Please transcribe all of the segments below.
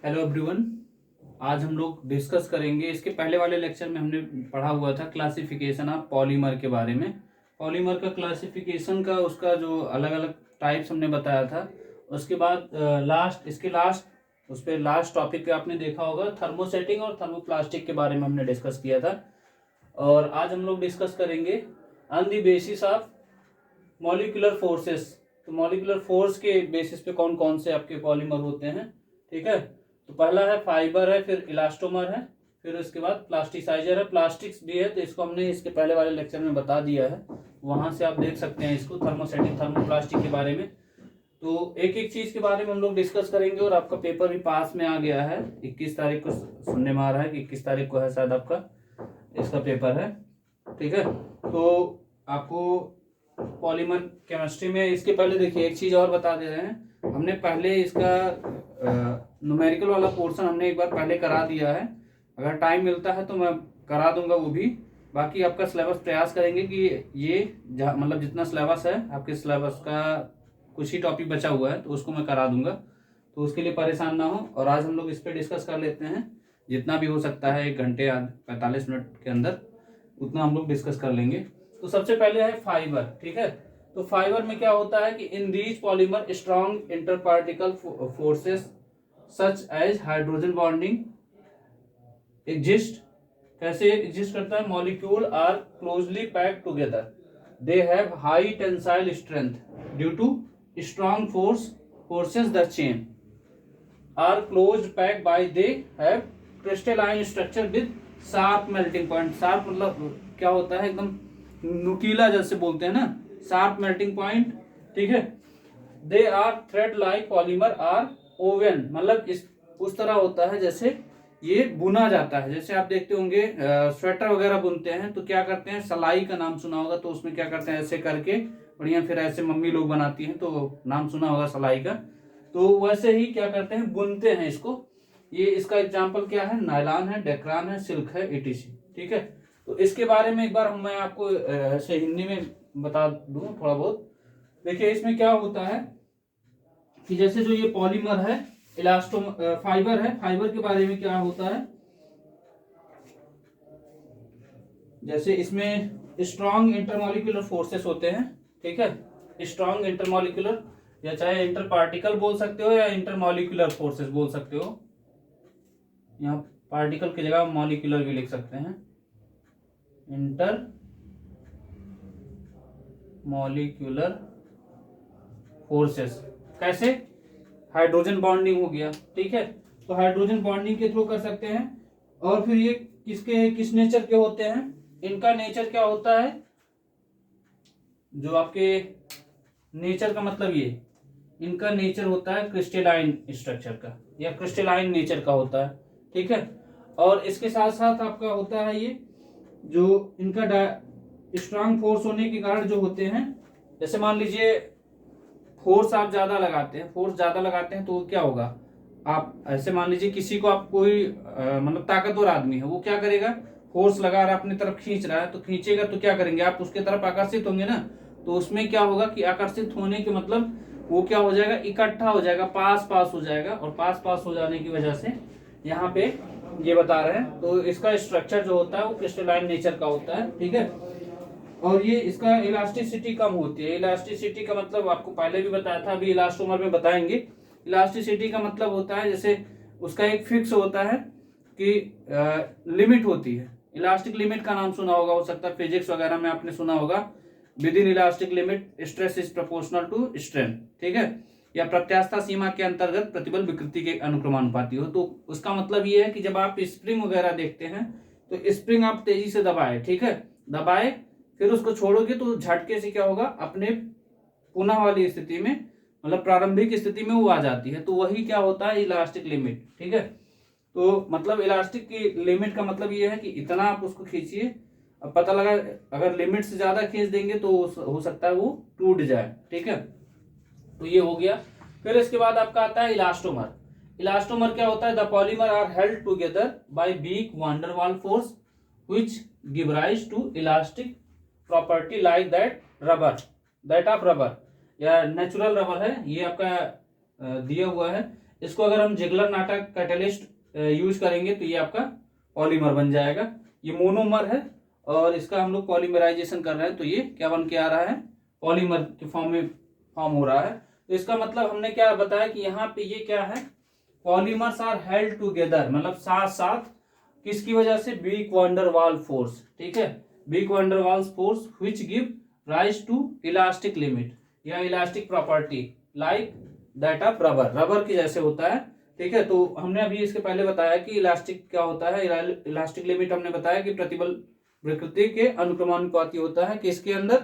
Hello everyone. आज हम लोग डिस्कस करेंगे, इसके पहले वाले लेक्चर में हमने पढ़ा हुआ था क्लासिफिकेशन ऑफ पॉलीमर के बारे में। पॉलीमर का क्लासिफिकेशन का उसका जो अलग अलग टाइप्स हमने बताया था। उसके बाद लास्ट उस पर लास्ट टॉपिक पे आपने देखा होगा थर्मोसेटिंग और थर्मोप्लास्टिक के बारे में हमने डिस्कस किया था। और आज हम लोग डिस्कस करेंगे on the basis of molecular forces. तो मॉलिक्यूलर फोर्स के बेसिस पे कौन कौन से आपके पॉलीमर होते हैं। ठीक है, तो पहला है फाइबर है, फिर इलास्टोमर है, फिर उसके बाद प्लास्टिसाइजर है, प्लास्टिक्स भी है। तो इसको हमने इसके पहले वाले लेक्चर में बता दिया है, वहां से आप देख सकते हैं इसको थर्मोसेटिक थर्मोप्लास्टिक के बारे में। तो एक एक चीज के बारे में हम लोग डिस्कस करेंगे। और आपका पेपर भी पास में आ गया है, 21 तारीख को सुनने में आ रहा है कि 21 तारीख को है शायद आपका इसका पेपर है। ठीक है, तो आपको पॉलीमर केमिस्ट्री में इसके पहले देखिए एक चीज और बता दे रहे हैं। हमने पहले इसका न्यूमेरिकल वाला पोर्शन हमने एक बार पहले करा दिया है। अगर टाइम मिलता है तो मैं करा दूंगा वो भी। बाकी आपका सिलेबस प्रयास करेंगे कि ये मतलब जितना सिलेबस है आपके सिलेबस का कुछ ही टॉपिक बचा हुआ है तो उसको मैं करा दूंगा, तो उसके लिए परेशान ना हो। और आज हम लोग इस पर डिस्कस कर लेते हैं, जितना भी हो सकता है 1 घंटे या 45 मिनट के अंदर उतना हम लोग डिस्कस कर लेंगे। तो सबसे पहले है फाइबर। ठीक है, तो फाइबर में क्या होता है कि in these polymer strong interparticle forces such as hydrogen bonding exist. कैसे एग्जिस्ट करता है? Molecule are closely packed together, they have high tensile strength due to strong forces the chain are closed pack by, they have crystalline structure with sharp melting point. Sharp मतलब क्या होता है? एकदम नुकीला जैसे बोलते हैं ना, शार्प मेल्टिंग पॉइंट। ठीक है, they are thread like polymer are woven, मतलब इस उस तरह होता है जैसे ये बुना जाता है। जैसे आप देखते होंगे स्वेटर वगैरह बुनते हैं तो क्या करते हैं, सलाई का नाम सुना होगा, तो उसमें क्या करते हैं ऐसे करके बढ़िया, फिर ऐसे मम्मी लोग बनाती हैं तो नाम सुना होगा सलाई का। तो वैसे ही क्या करते हैं, बुनते हैं इसको। ये इसका एग्जाम्पल क्या है? नायलॉन है, डेक्रान है, सिल्क है, एटीसी। ठीक है, तो इसके बारे में एक बार मैं आपको ऐसे हिंदी में बता दूं थोड़ा बहुत। देखिए इसमें क्या होता है कि जैसे जो ये पॉलीमर है, इलास्टो फाइबर है, फाइबर के बारे में क्या होता है, जैसे इसमें स्ट्रॉन्ग इंटरमॉलिक्यूलर फोर्सेस होते हैं। ठीक है, स्ट्रॉन्ग इंटरमॉलिक्यूलर, या चाहे इंटर पार्टिकल बोल सकते हो या इंटरमॉलिक्यूलर फोर्सेस बोल सकते हो। यहाँ पार्टिकल की जगह मॉलिक्यूलर भी लिख सकते हैं, इंटर मॉलिक्यूलर फोर्सेस। कैसे? हाइड्रोजन बॉन्डिंग हो गया। ठीक है, तो हाइड्रोजन बॉन्डिंग के थ्रू कर सकते हैं। और फिर ये किस नेचर के होते हैं? इनका नेचर क्या होता है, जो आपके नेचर का मतलब ये, इनका नेचर होता है क्रिस्टलाइन स्ट्रक्चर का या क्रिस्टलाइन नेचर का होता है। ठीक है, और इसके साथ साथ आपका होता है ये जो इनका स्ट्रांग फोर्स होने के कारण जो होते हैं, जैसे मान लीजिए फोर्स आप ज्यादा लगाते हैं, तो क्या होगा, आप ऐसे मान लीजिए किसी को, आप कोई मतलब ताकतवर आदमी है, वो क्या करेगा, फोर्स लगा रहा है अपनी तरफ खींच रहा है, तो खींचेगा तो क्या करेंगे आप, उसके तरफ आकर्षित होंगे ना। तो उसमें क्या होगा कि आकर्षित होने के मतलब वो क्या हो जाएगा, इकट्ठा हो जाएगा, पास पास हो जाएगा। और पास पास हो जाने की वजह से यहाँ पे ये बता रहे हैं, तो इसका स्ट्रक्चर जो होता है वो क्रिस्टलाइन नेचर का होता है। ठीक है, और ये इसका इलास्टिसिटी कम होती है। इलास्टिसिटी का मतलब आपको पहले भी बताया था, अभी इलास्टोमर में बताएंगे। इलास्टिसिटी का मतलब होता है जैसे उसका एक फिक्स होता है कि लिमिट होती है। इलास्टिक लिमिट का नाम सुना होगा, हो सकता है फिजिक्स वगैरह में आपने सुना होगा, within elastic limit stress is proportional to strength. ठीक है, या प्रत्यास्था सीमा के अंतर्गत प्रतिबल विकृति के अनुक्रमानुपाती हो। तो उसका मतलब ये है कि जब आप स्प्रिंग वगैरह देखते हैं तो स्प्रिंग आप तेजी से दबाए, ठीक है, दबाए, फिर उसको छोड़ोगे तो झटके से क्या होगा, अपने पुनः वाली स्थिति में, मतलब प्रारंभिक स्थिति में वो आ जाती है। तो वही क्या होता है, इलास्टिक लिमिट। ठीक है, तो मतलब इलास्टिक की लिमिट का मतलब ये है कि इतना आप उसको खींचिए। अब पता लगा अगर लिमिट से ज्यादा खींच देंगे तो हो सकता है वो टूट जाए। ठीक है, तो ये हो गया। फिर इसके बाद आपका आता है इलास्टोमर। इलास्टोमर क्या होता है, the polymer are held together by weak van der Waals force which give rise to elastic property like that of rubber, या नेचुरल रबर है ये आपका दिया हुआ है। इसको अगर हम जिगलर नाटा कैटलिस्ट यूज करेंगे तो ये आपका पॉलीमर बन जाएगा। ये मोनोमर है और इसका हम लोग पॉलीमराइजेशन कर रहे हैं तो ये क्या बन के आ रहा है, पॉलीमर के फॉर्म में फॉर्म हो रहा है। तो इसका मतलब हमने क्या बताया कि यहाँ पे ये क्या है, पॉलीमर्स आर हेल्ड टुगेदर, मतलब साथ साथ किसकी वजह से, weak van der Waals force. ठीक है, weak van der Waals force which give rise to elastic limit या elastic property like that of rubber, rubber की जैसे होता है। ठीक है, तो हमने अभी इसके पहले बताया कि इलास्टिक क्या होता है, इलास्टिक लिमिट हमने बताया कि प्रतिबल विकृति के अनुक्रमानुपाती होता है, किसके अंदर,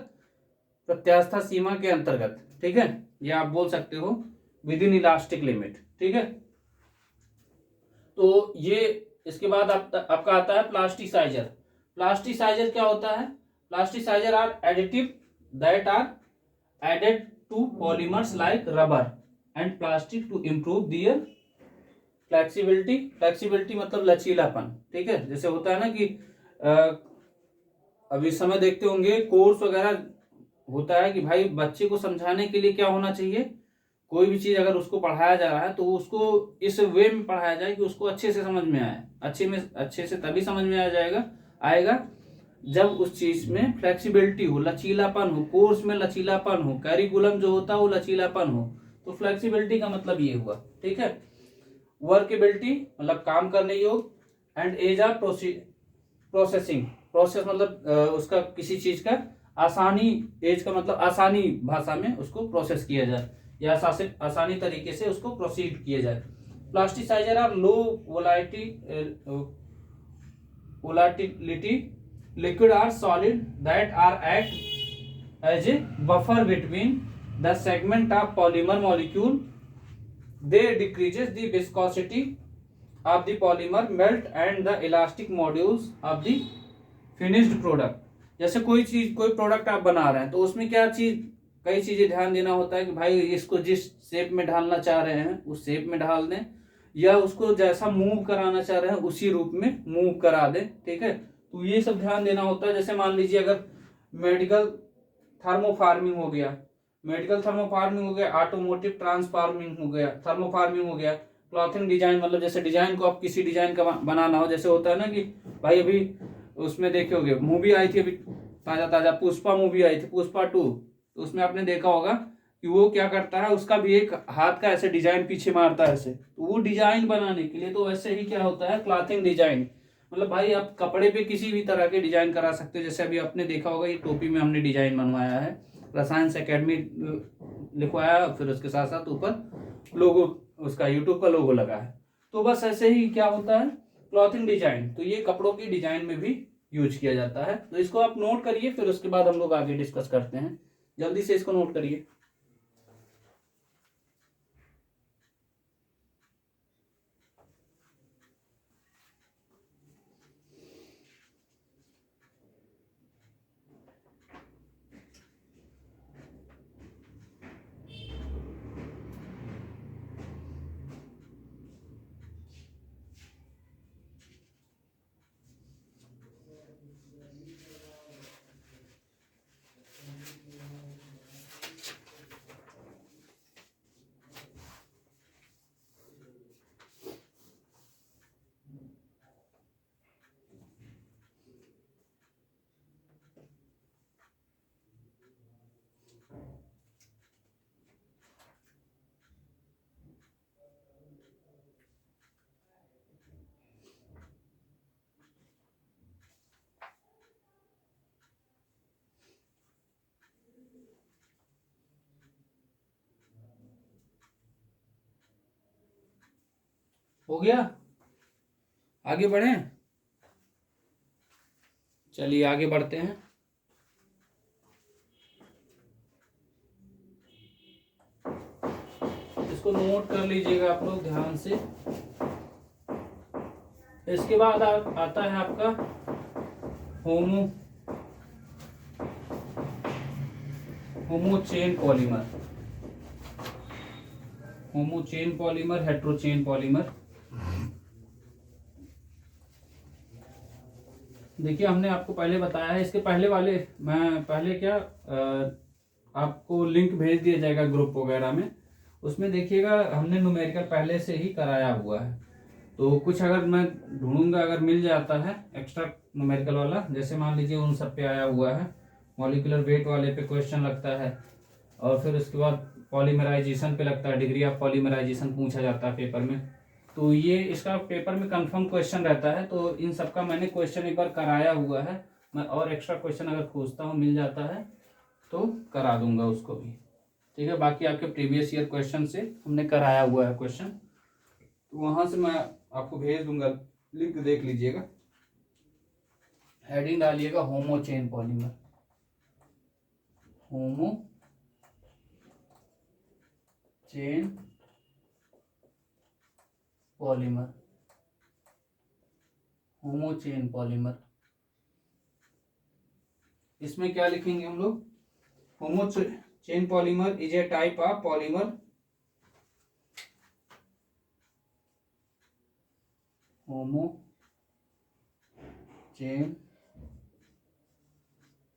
प्रत्यास्था सीमा के अंतर्गत। ठीक है, या आप बोल सकते हो विद इन इलास्टिक लिमिट। ठीक है, तो ये इसके बाद आपका आता है प्लास्टिसाइजर। प्लास्टिसाइजर क्या होता है, plasticizer are additive that are added to polymers like rubber and plastic to improve their flexibility. Flexibility मतलब लचीलापन। ठीक है, जैसे होता है ना कि अभी समय देखते होंगे कोर्स वगैरह होता है कि भाई बच्चे को समझाने के लिए क्या होना चाहिए, कोई भी चीज अगर उसको पढ़ाया जा रहा है तो उसको इस वे में पढ़ाया जाए कि उसको अच्छे से समझ में आए। अच्छे से तभी समझ में आएगा जब उस चीज में फ्लेक्सिबिलिटी हो, लचीलापन हो, कोर्स में लचीलापन हो, कैरिकुलम जो होता है वो लचीलापन हो। तो फ्लेक्सिबिलिटी का मतलब ये हुआ। ठीक है, वर्केबिलिटी मतलब काम करने योग्य, and ease of processing, process मतलब उसका किसी चीज का आसानी, एज का मतलब आसानी भाषा में उसको प्रोसेस किया जाए या आसानी तरीके से उसको प्रोसीड किया जाए। Plasticizer are low volatility liquid or solid that are act as a buffer between the segment of polymer molecule. They decreases the viscosity of the polymer melt and the elastic modules of the finished product. जैसे कोई product आप बना रहे हैं तो उसमें कई चीजें ध्यान देना होता है कि भाई इसको जिस शेप में ढालना चाह रहे हैं उस शेप में ढाल दें, या उसको जैसा मूव कराना चाह रहे हैं उसी रूप में मूव करा दें। ठीक है, तो ये सब ध्यान देना होता है। जैसे मान लीजिए अगर मेडिकल थर्मोफार्मिंग हो गया, ऑटोमोटिव ट्रांसफार्मिंग हो गया, थर्मोफार्मिंग हो गया, क्लॉथिंग डिजाइन मतलब जैसे डिजाइन को आप किसी डिजाइन का बनाना हो, जैसे होता है ना कि भाई अभी उसमें देखे होंगे मूवी आई थी अभी ताजा पुष्पा मूवी आई थी, पुष्पा 2, तो उसमें आपने देखा होगा कि वो क्या करता है, उसका भी एक हाथ का ऐसे डिजाइन पीछे मारता है ऐसे, तो वो डिजाइन बनाने के लिए तो वैसे ही क्या होता है क्लॉथिंग डिजाइन, मतलब भाई आप कपड़े पे किसी भी तरह के डिजाइन करा सकते हो। जैसे अभी आपने देखा होगा ये टोपी में हमने डिजाइन बनवाया है, रसायन एकेडमी लिखवाया, फिर उसके साथ साथ ऊपर लोगो उसका यूट्यूब का लोगो लगा है। तो बस ऐसे ही क्या होता है क्लॉथिंग डिजाइन, तो ये कपड़ों की डिजाइन में भी यूज किया जाता है। तो इसको आप नोट करिए, फिर उसके बाद हम लोग आगे डिस्कस करते हैं। जल्दी से इसको नोट करिए। हो गया, आगे बढ़े, चलिए आगे बढ़ते हैं। इसको नोट कर लीजिएगा आप लोग ध्यान से। इसके बाद आता है आपका होमोचेन पॉलीमर, हेट्रोचेन पॉलीमर। देखिए हमने आपको पहले बताया है, इसके पहले वाले मैं पहले क्या आपको लिंक भेज दिया जाएगा ग्रुप वगैरह में, उसमें देखिएगा हमने न्यूमेरिकल पहले से ही कराया हुआ है, तो कुछ अगर मैं ढूंढूंगा, अगर मिल जाता है एक्स्ट्रा न्यूमेरिकल वाला, जैसे मान लीजिए उन सब पे आया हुआ है, मॉलिक्यूलर वेट वाले पे क्वेश्चन लगता है, और फिर उसके बाद पॉलीमराइजेशन पे लगता है, डिग्री ऑफ पॉलीमराइजेशन पूछा जाता है पेपर में, तो ये इसका पेपर में कंफर्म क्वेश्चन रहता है। तो इन सब का मैंने क्वेश्चन एक बार कराया हुआ है, मैं और एक्स्ट्रा क्वेश्चन अगर खोजता हूँ मिल जाता है तो करा दूंगा उसको भी, ठीक है। बाकी आपके प्रीवियस ईयर क्वेश्चन से हमने कराया हुआ है क्वेश्चन, तो वहां से मैं आपको भेज दूंगा, लिंक देख लीजिएगा। हेडिंग डालिएगा homo chain polymer, homo chain polymer, homo chain polymer. इसमें क्या लिखेंगे हम लोग, homo chain polymer is a type of polymer, homo chain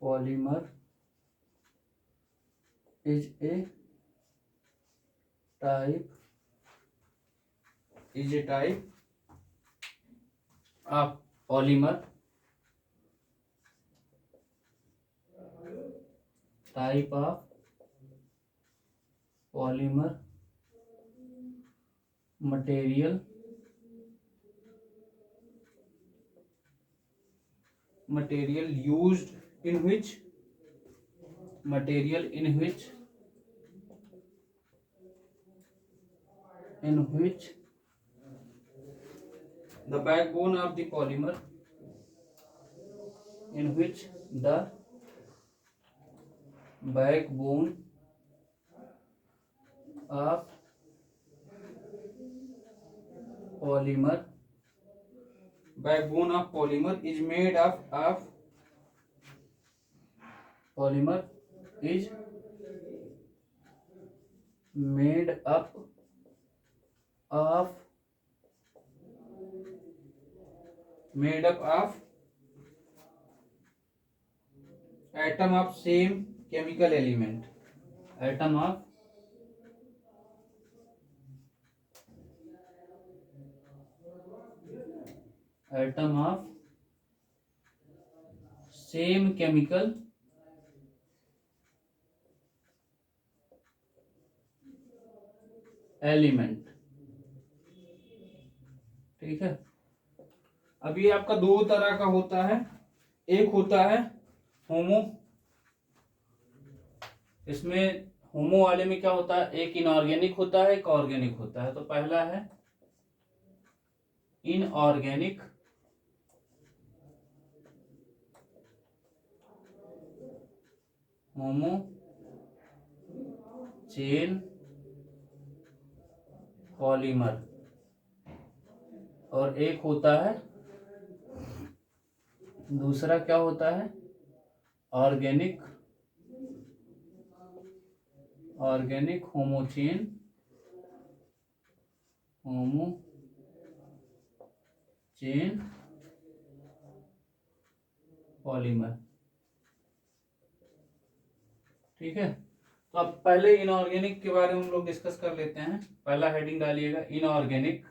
polymer is a type of polymer, type of polymer material used in which the backbone of the polymer, in which the backbone of polymer is made up of polymer is made up of atom of same chemical element, atom of same chemical element, ठीक है। अब ये आपका दो तरह का होता है, एक होता है होमो, इसमें होमो वाले में क्या होता है, एक इनऑर्गेनिक होता है, एक ऑर्गेनिक होता है। तो पहला है इनऑर्गेनिक, होमो चेन पॉलीमर, और एक होता है दूसरा क्या होता है, ऑर्गेनिक होमो चेन पॉलीमर, ठीक है। तो अब पहले इनऑर्गेनिक के बारे में हम लोग डिस्कस कर लेते हैं। पहला हेडिंग डालिएगा इनऑर्गेनिक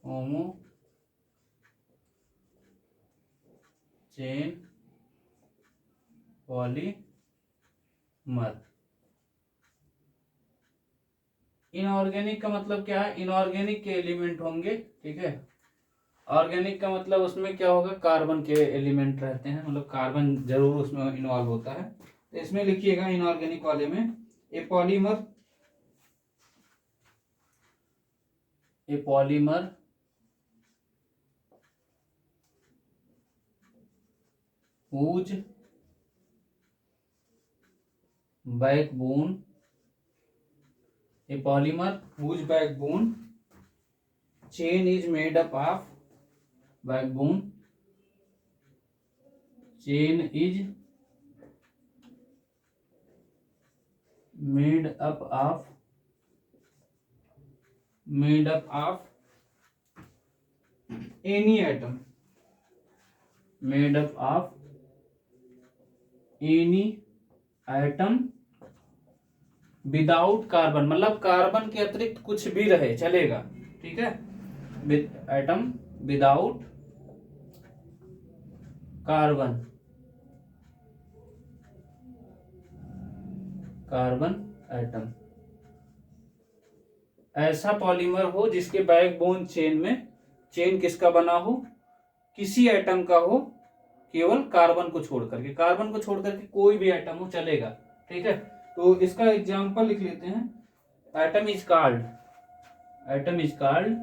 होमो चेन पॉलीमर। इनऑर्गेनिक का मतलब क्या है, इनऑर्गेनिक के एलिमेंट होंगे, ठीक है। ऑर्गेनिक का मतलब उसमें क्या होगा, कार्बन के एलिमेंट रहते हैं, मतलब कार्बन जरूर उसमें इन्वॉल्व होता है। तो इसमें लिखिएगा इनऑर्गेनिक वाले में ए polymer whose backbone chain is made up of any atom made up of any atom without carbon, मतलब कार्बन के अतिरिक्त कुछ भी रहे चलेगा, ठीक है। Atom without carbon, carbon atom, ऐसा पॉलीमर हो जिसके बैकबोन चेन में, चेन किसका बना हो, किसी एटम का हो, केवल कार्बन को छोड़ करके, कार्बन को छोड़ करके कोई भी एटम हो चलेगा, ठीक है। तो इसका एग्जांपल लिख लेते हैं। Atom is called, atom is called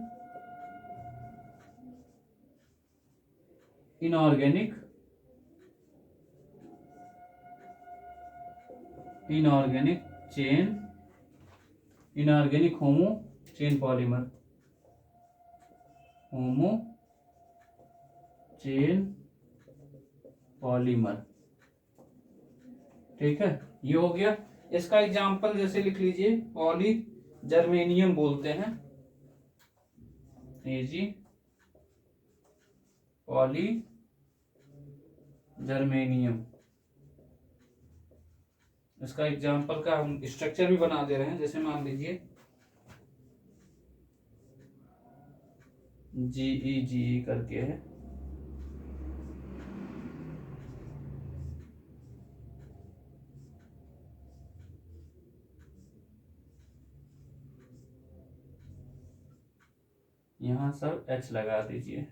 inorganic, inorganic chain, inorganic homo chain polymer, homo chain polymer, ठीक है। ये हो गया। इसका एग्जांपल जैसे लिख लीजिए, पॉली जर्मेनियम बोलते हैं, ये जी पॉली जर्मेनियम। इसका एग्जांपल का हम स्ट्रक्चर भी बना दे रहे हैं, जैसे मान लीजिए GeGe करके है, यहां सब H लगा दीजिए।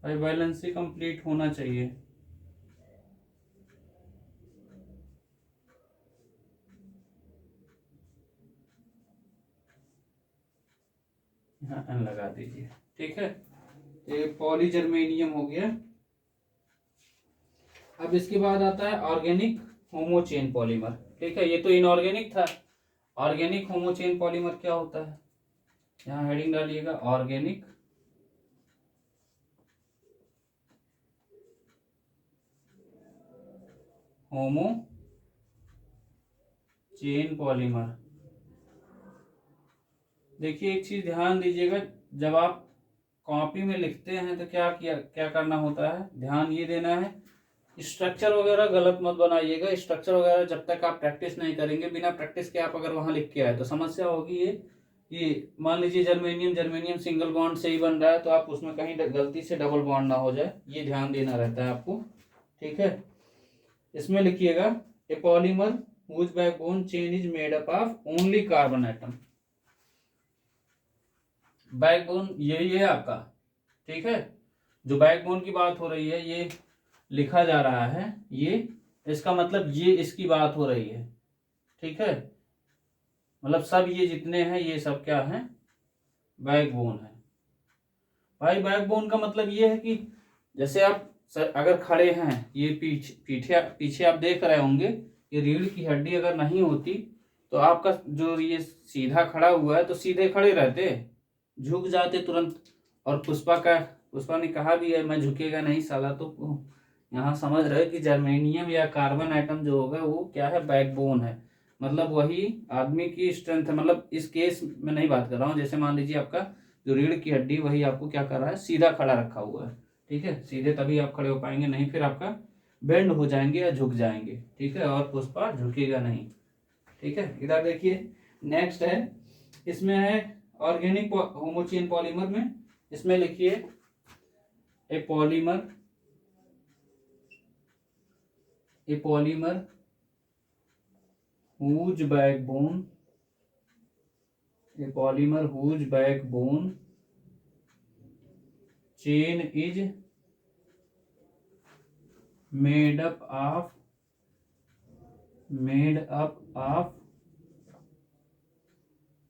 भाई बैलेंस ही कंप्लीट होना चाहिए। यहाँ N लगा दीजिए, ठीक है। ये पॉली जर्मेनियम हो गया। अब इसके बाद आता है ऑर्गेनिक होमोचेन पॉलीमर, ठीक है। ये तो इनऑर्गेनिक था। ऑर्गेनिक होमोचेन पॉलीमर क्या होता है, यहाँ हेडिंग डालिएगा, ऑर्गेनिक होमो चेन पॉलीमर। देखिए एक चीज ध्यान दीजिएगा, जब आप कॉपी में लिखते हैं तो क्या करना होता है, ध्यान ये देना है, स्ट्रक्चर वगैरह गलत मत बनाइएगा। स्ट्रक्चर वगैरह जब तक आप प्रैक्टिस नहीं करेंगे, बिना प्रैक्टिस के आप अगर वहां लिख के आए तो समस्या होगी। ये मान लीजिए जर्मेनियम जर्मेनियम सिंगल बॉन्ड से ही बन रहा है, तो आप उसमें कहीं गलती से डबल बॉन्ड ना हो जाए, ये ध्यान देना रहता है आपको, ठीक है। इसमें लिखिएगा a polymer whose backbone chain is made up of only carbon atom। Backbone यही है आपका, ठीक है। जो बैकबोन की बात हो रही है, ये लिखा जा रहा है, ये इसका मतलब ये इसकी बात हो रही है, ठीक है। मतलब सब ये जितने हैं ये सब क्या है, बैकबोन है। भाई बैकबोन का मतलब ये है कि जैसे आप अगर खड़े हैं, ये पीछे पीछे आप देख रहे होंगे, ये रीढ़ की हड्डी अगर नहीं होती तो आपका जो ये सीधा खड़ा हुआ है तो सीधे खड़े रहते, झुक जाते तुरंत। और पुष्पा ने कहा भी है, मैं झुकेगा नहीं साला। तो यहाँ समझ रहे कि जर्मेनियम या कार्बन आइटम जो होगा वो क्या है, बैकबोन है। मतलब वही आदमी की स्ट्रेंथ है। मतलब इस केस में नहीं बात कर रहा हूँ, जैसे मान लीजिए आपका जो रीढ़ की हड्डी, वही आपको क्या कर रहा है, सीधा खड़ा रखा हुआ है, ठीक है। सीधे तभी आप खड़े हो पाएंगे, नहीं फिर आपका बेंड हो जाएंगे या झुक जाएंगे, ठीक है। और पुष्पा झुकेगा नहीं, ठीक है। इधर देखिए नेक्स्ट है, इसमें है ऑर्गेनिक होमोचेन पॉलीमर में, इसमें लिखिए ए polymer whose backbone chain is made up of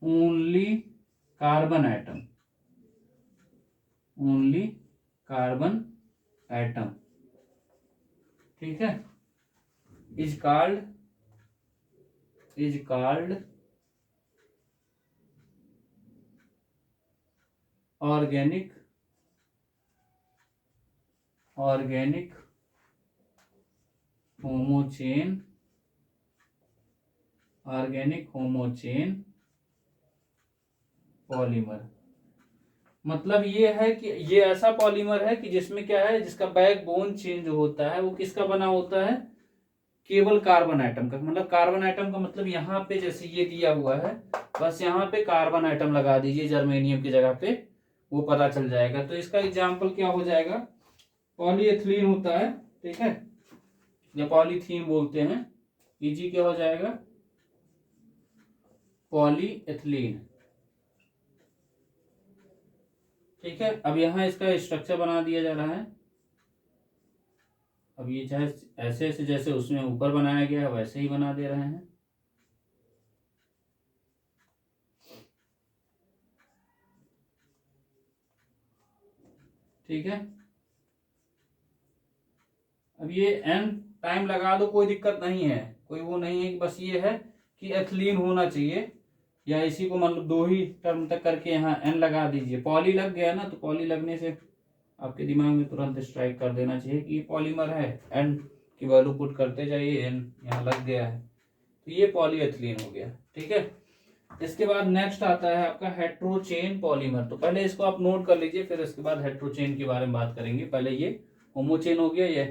only carbon atom, ठीक है। is called organic homochain polymer मतलब ये है कि ये ऐसा पॉलीमर है कि जिसमें क्या है, जिसका बैकबोन चेन जो होता है वो किसका बना होता है, केवल कार्बन आइटम का। मतलब कार्बन आइटम का मतलब यहाँ पे जैसे ये दिया हुआ है, बस यहाँ पे कार्बन आइटम लगा दीजिए जर्मेनियम की जगह पे, वो पता चल जाएगा। तो इसका एग्जाम्पल क्या हो जाएगा, पॉलीएथिलीन होता है, ठीक है, या पॉलीथीन बोलते हैं, इजी क्या हो जाएगा, पॉलीएथिलीन। ठीक है, अब यहाँ इसका स्ट्रक्चर बना दिया जा रहा है। अब ये चाहे ऐसे ऐसे जैसे उसमें ऊपर बनाया गया है वैसे ही बना दे रहे हैं। ठीक है, अब ये एन टाइम लगा दो, कोई दिक्कत नहीं है, कोई वो नहीं है कि बस ये है कि एथिलीन होना चाहिए, या इसी को मतलब दो ही टर्म तक करके यहाँ एन लगा दीजिए। पॉली लग गया ना, तो पॉली लगने से आपके दिमाग में तुरंत स्ट्राइक कर देना चाहिए कि ये पॉलीमर है, एन की वैल्यू पुट करते जाइए, एन यहाँ लग गया है, तो ये पॉलीएथिलीन हो गया। ठीक है, इसके बाद नेक्स्ट आता है आपका हेट्रोचेन पॉलीमर। तो पहले इसको आप नोट कर लीजिए, फिर इसके बाद हेट्रोचेन के बारे में बात करेंगे। पहले ये होमोचेन हो गया, ये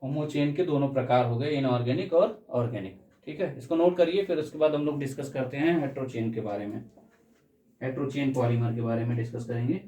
होमोचेन के दोनों प्रकार हो गए, इनऑर्गेनिक और ऑर्गेनिक। ठीक है, इसको नोट करिए, फिर उसके बाद हम लोग डिस्कस करते हैं हेट्रोचेन के बारे में, हेट्रोचेन पॉलीमर के बारे में डिस्कस करेंगे।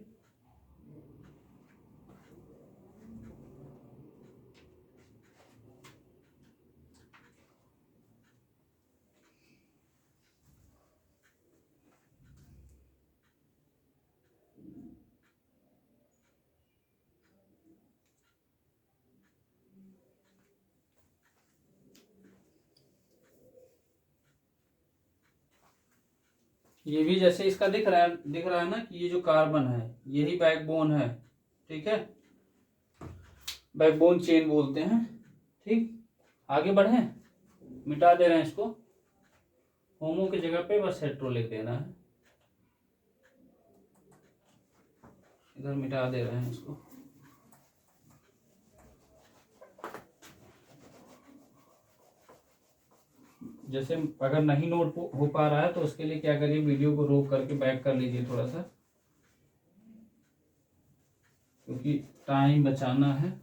ये भी जैसे इसका दिख रहा है ना कि ये जो कार्बन है यही बैकबोन है। ठीक है, बैकबोन चेन बोलते हैं। ठीक, आगे बढ़े, मिटा दे रहे हैं इसको, होमो की जगह पे बस हेट्रो लिख देना है, इधर मिटा दे रहे हैं इसको। जैसे अगर नहीं नोट हो पा रहा है तो उसके लिए क्या करिए, वीडियो को रोक करके बैक कर लीजिए थोड़ा सा, क्योंकि टाइम बचाना है।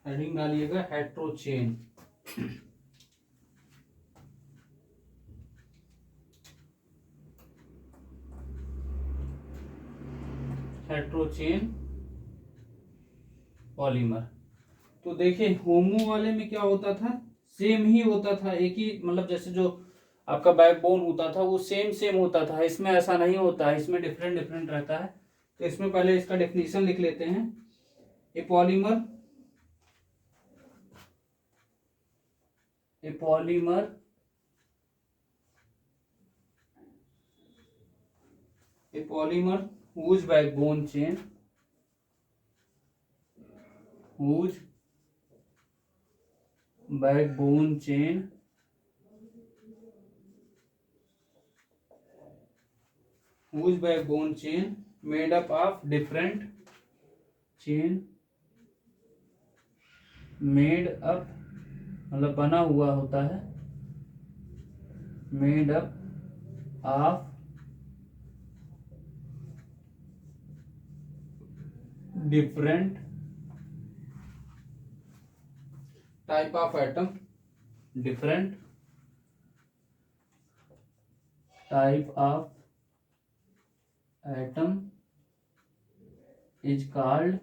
हेडिंग डालिएगा हेट्रोचेन। हेट्रोचेन पॉलीमर। तो देखिए होमो वाले में क्या होता था, सेम ही होता था, एक ही मतलब जैसे जो आपका बैकबोन होता था वो सेम सेम होता था। इसमें ऐसा नहीं होता है, इसमें डिफरेंट डिफरेंट रहता है। तो इसमें पहले इसका डेफिनेशन लिख लेते हैं। ए polymer, A polymer a polymer whose backbone chain whose backbone chain whose backbone chain made up of different chain made up मतलब बना हुआ होता है, made up of different type of atom, different type of atom is called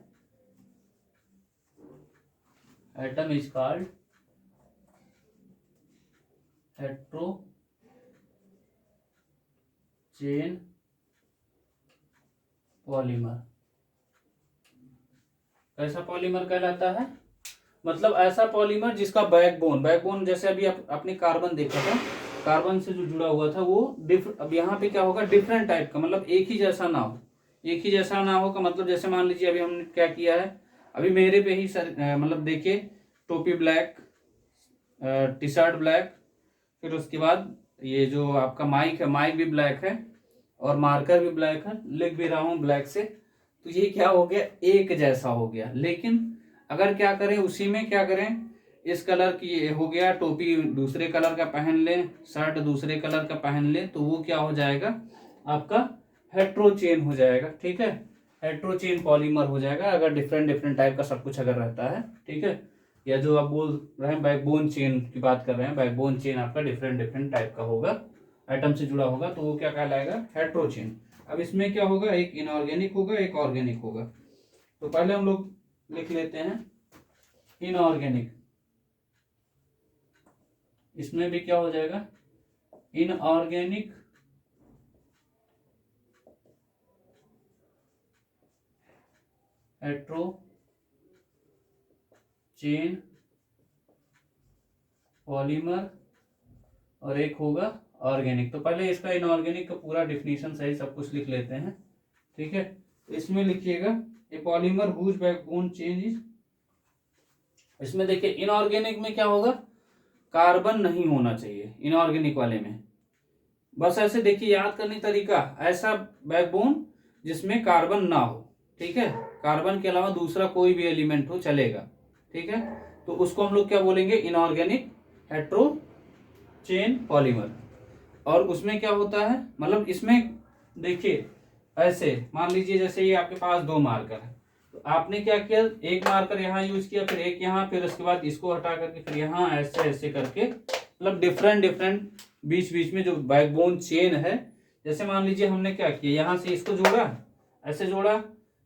heterochain polymer. कैसा polymer कहलाता है? मतलब ऐसा पॉलीमर जिसका बैकबोन जैसे अभी आपने कार्बन देखा था, कार्बन से जो जुड़ा हुआ था वो अब यहाँ पे क्या होगा, डिफरेंट टाइप का, मतलब एक ही जैसा ना हो। एक ही जैसा ना हो का मतलब जैसे मान लीजिए अभी हमने क्या किया है, अभी मेरे पे ही सर मतलब देखिए, टोपी ब्लैक, टी शर्ट ब्लैक, फिर उसके बाद ये जो आपका माइक है, माइक भी ब्लैक है, और मार्कर भी ब्लैक है, लिख भी रहा हूँ ब्लैक से, तो ये क्या हो गया, एक जैसा हो गया। लेकिन अगर क्या करें, उसी में क्या करें, इस कलर की ये हो गया, टोपी दूसरे कलर का पहन ले, शर्ट दूसरे कलर का पहन ले, तो वो क्या हो जाएगा, आपका हेट्रोचेन हो जाएगा। ठीक है, हेट्रोचेन पॉलीमर हो जाएगा अगर डिफरेंट डिफरेंट टाइप का सब कुछ अगर रहता है। ठीक है, या जो आप बोल रहे हैं बैकबोन चेन की बात कर रहे हैं, बैकबोन चेन आपका डिफरेंट डिफरेंट टाइप का होगा, एटम से जुड़ा होगा, तो वो क्या कहलाएगा, हेट्रोचेन। अब इसमें क्या होगा, एक इनऑर्गेनिक होगा, एक ऑर्गेनिक होगा। तो पहले हम लोग लिख लेते हैं इनऑर्गेनिक। इसमें भी क्या हो जाएगा, इनऑर्गेनिक हेट्रोचेन पॉलीमर, और एक होगा ऑर्गेनिक। तो पहले इसका इनऑर्गेनिक का पूरा डिफिनीशन सही सब कुछ लिख लेते हैं। ठीक है, इसमें लिखिएगा a polymer whose backbone chain is, इसमें देखिए इनऑर्गेनिक में क्या होगा, कार्बन नहीं होना चाहिए इनऑर्गेनिक वाले में। बस ऐसे देखिए, याद करने तरीका, ऐसा बैकबोन जिसमें कार्बन ना हो। ठीक है, कार्बन के अलावा दूसरा कोई भी एलिमेंट हो चलेगा। ठीक है, तो उसको हम लोग क्या बोलेंगे, इनऑर्गेनिक हेट्रोचेन पॉलीमर। और उसमें क्या होता है, मतलब इसमें देखिए, ऐसे मान लीजिए जैसे ये आपके पास दो मार्कर है, तो आपने क्या किया, एक मार्कर यहाँ यूज किया, फिर एक यहाँ, फिर उसके बाद इसको हटा करके फिर यहाँ, ऐसे ऐसे करके, मतलब डिफरेंट डिफरेंट बीच बीच में जो बैकबोन चेन है, जैसे मान लीजिए हमने क्या किया, यहाँ से इसको जोड़ा, ऐसे जोड़ा,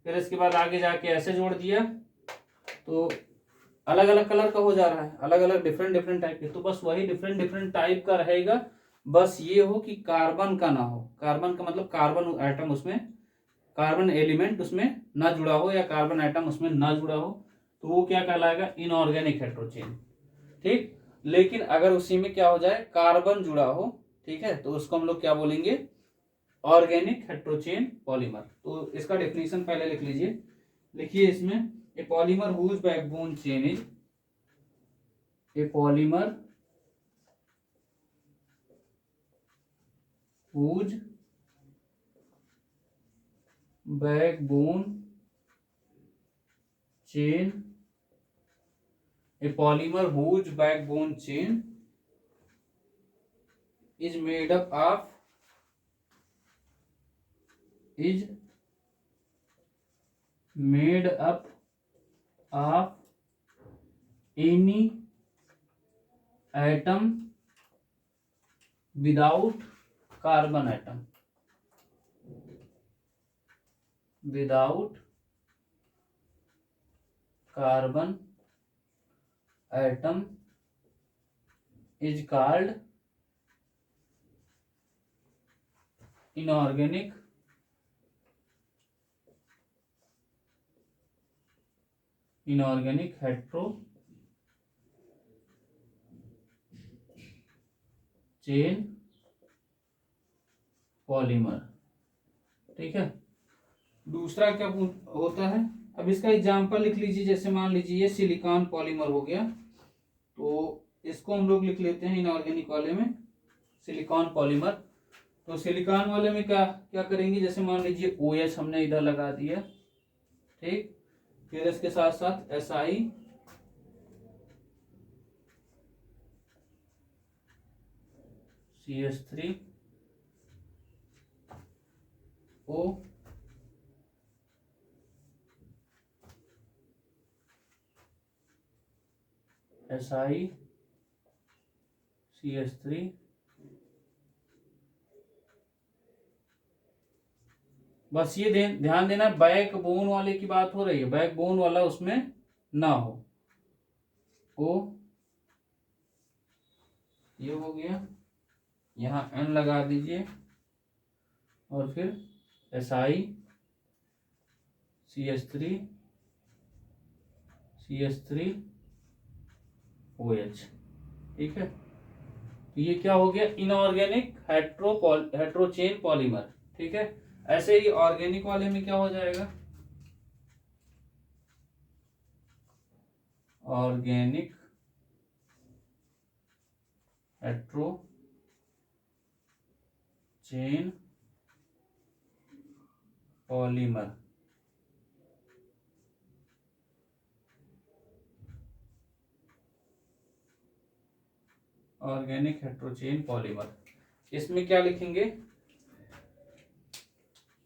फिर इसके बाद आगे जाके ऐसे जोड़ दिया, तो अलग अलग कलर का हो जा रहा है, अलग अलग डिफरेंट डिफरेंट टाइप के। तो बस वही डिफरेंट डिफरेंट टाइप का रहेगा, बस ये हो कि कार्बन का ना हो। कार्बन का मतलब कार्बन एटम उसमें, कार्बन एलिमेंट उसमें ना जुड़ा हो, या कार्बन एटम उसमें ना जुड़ा हो, तो वो क्या कहलाएगा, इनऑर्गेनिक हेट्रोचेन। ठीक, लेकिन अगर उसी में क्या हो जाए, कार्बन जुड़ा हो, ठीक है, तो उसको हम लोग क्या बोलेंगे, ऑर्गेनिक हेट्रोचेन पॉलीमर। तो इसका डेफिनेशन पहले लिख लीजिए, लिखिए इसमें, a polymer whose backbone chain is, a polymer whose backbone chain, a polymer whose backbone chain is made up of is made up of any atom without carbon atom, without carbon atom is called inorganic heterochain polymer. ठीक है, दूसरा क्या होता है, अब इसका example लिख लीजिए, जैसे मान लीजिए ये सिलिकॉन पॉलीमर हो गया, तो इसको हम लोग लिख लेते हैं इनऑर्गेनिक वाले में सिलिकॉन पॉलीमर। तो सिलिकॉन वाले में क्या क्या करेंगे, जैसे मान लीजिए OH हमने इधर लगा दिया, ठीक, फिर इसके साथ साथ Si, CH3, O, Si, CH3, बस ये ध्यान देना, बैक बोन वाले की बात हो रही है, बैक बोन वाला उसमें ना हो। ओ, ये हो गया, यहाँ N लगा दीजिए, और फिर Si, CH3OH। ठीक है, तो ये क्या हो गया, इनऑर्गेनिक हेट्रोचेन पॉलीमर। ठीक है, ऐसे ही ऑर्गेनिक वाले में क्या हो जाएगा, organic heterochain polymer. Organic heterochain polymer, इसमें क्या लिखेंगे,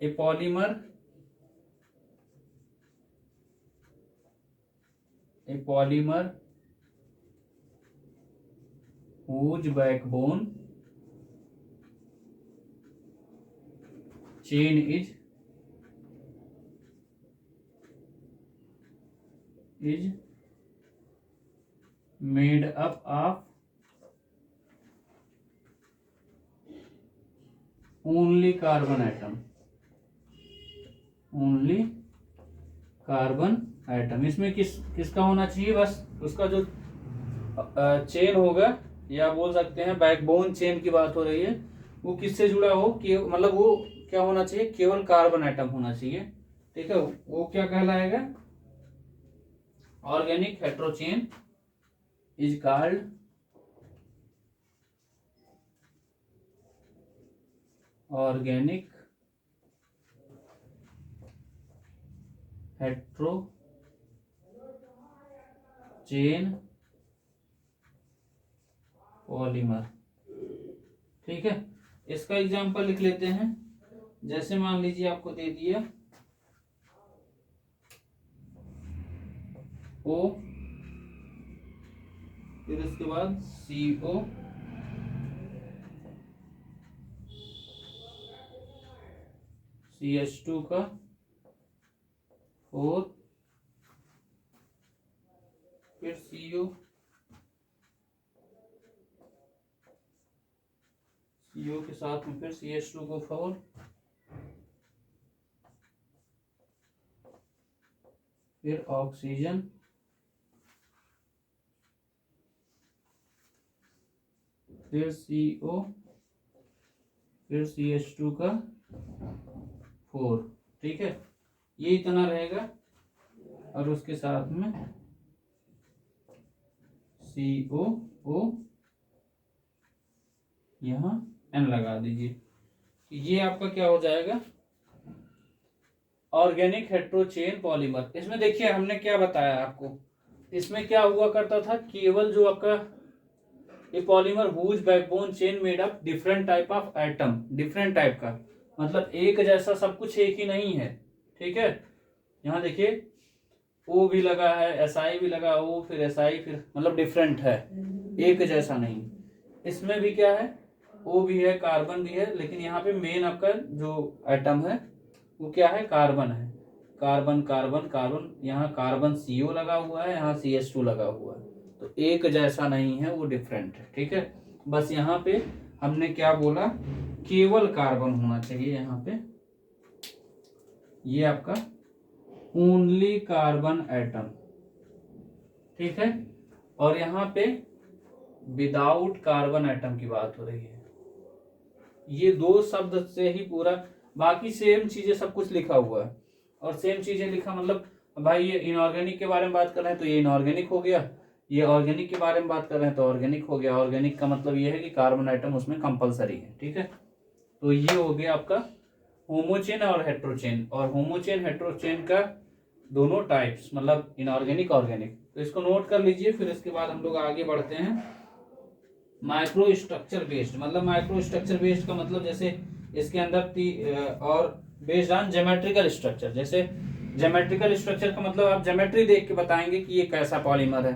ए polymer whose backbone chain is made up of only carbon atom। इसमें किसका होना चाहिए, बस उसका जो चेन होगा, या बोल सकते हैं बैकबोन चेन की बात हो रही है, वो किससे जुड़ा हो, कि मतलब वो क्या होना चाहिए, केवल कार्बन एटम होना चाहिए। ठीक है, वो क्या कहलाएगा, organic heterochain is called organic heterochain polymer. ठीक है, इसका एग्जांपल लिख लेते हैं। जैसे मान लीजिए आपको दे दिया O, फिर इसके बाद CO, CH2 का 4, फिर CO के साथ में फिर CH2 को 4, फिर ऑक्सीजन, फिर CO, फिर CH2 का 4। ठीक है, ये इतना रहेगा, और उसके साथ में COO यहाँ N लगा दीजिए। ये आपका क्या हो जाएगा, ऑर्गेनिक हेट्रोचेन पॉलीमर। इसमें देखिए हमने क्या बताया आपको, इसमें क्या हुआ करता था, केवल जो आपका ये polymer whose backbone chain made up different type of atom, different type का मतलब एक जैसा सब कुछ एक ही नहीं है। ठीक है, यहाँ देखिए O भी लगा है, SI भी लगा, O फिर SI फिर मतलब डिफरेंट है, एक जैसा नहीं। इसमें भी क्या है, O भी है, कार्बन भी है, लेकिन यहाँ पे मेन आपका जो एटम है वो क्या है, कार्बन है। कार्बन कार्बन कार्बन, यहाँ कार्बन CO लगा हुआ है, यहाँ CH2 लगा हुआ है, तो एक जैसा नहीं है, वो डिफरेंट है। ठीक है, बस यहाँ पे हमने क्या बोला, केवल कार्बन होना चाहिए यहाँ पे, ये आपका ओनली कार्बन एटम। ठीक है, और यहाँ पे विदाउट कार्बन एटम की बात हो रही है। ये दो शब्द से ही पूरा, बाकी सेम चीजें सब कुछ लिखा हुआ है, और सेम चीजें लिखा मतलब भाई ये इनऑर्गेनिक के बारे में बात कर रहे हैं तो ये इनऑर्गेनिक हो गया, ये ऑर्गेनिक के बारे में बात कर रहे हैं तो ऑर्गेनिक हो गया। ऑर्गेनिक का मतलब ये है कि कार्बन आइटम उसमें कंपलसरी है। ठीक है, तो ये हो गया आपका होमोचेन और हेट्रोचेन, और होमोचेन हेट्रोचेन का दोनों टाइप्स मतलब इनऑर्गेनिक ऑर्गेनिक, तो इसको नोट कर लीजिए। फिर इसके बाद हम लोग आगे बढ़ते हैं। माइक्रो स्ट्रक्चर बेस्ड, मतलब माइक्रो स्ट्रक्चर बेस्ड का मतलब जैसे इसके अंदर और बेस्ड ऑन ज्योमेट्रिकल स्ट्रक्चर। जैसे ज्योमेट्रिकल स्ट्रक्चर का मतलब आप ज्योमेट्री देख के बताएंगे कि ये कैसा पॉलीमर है।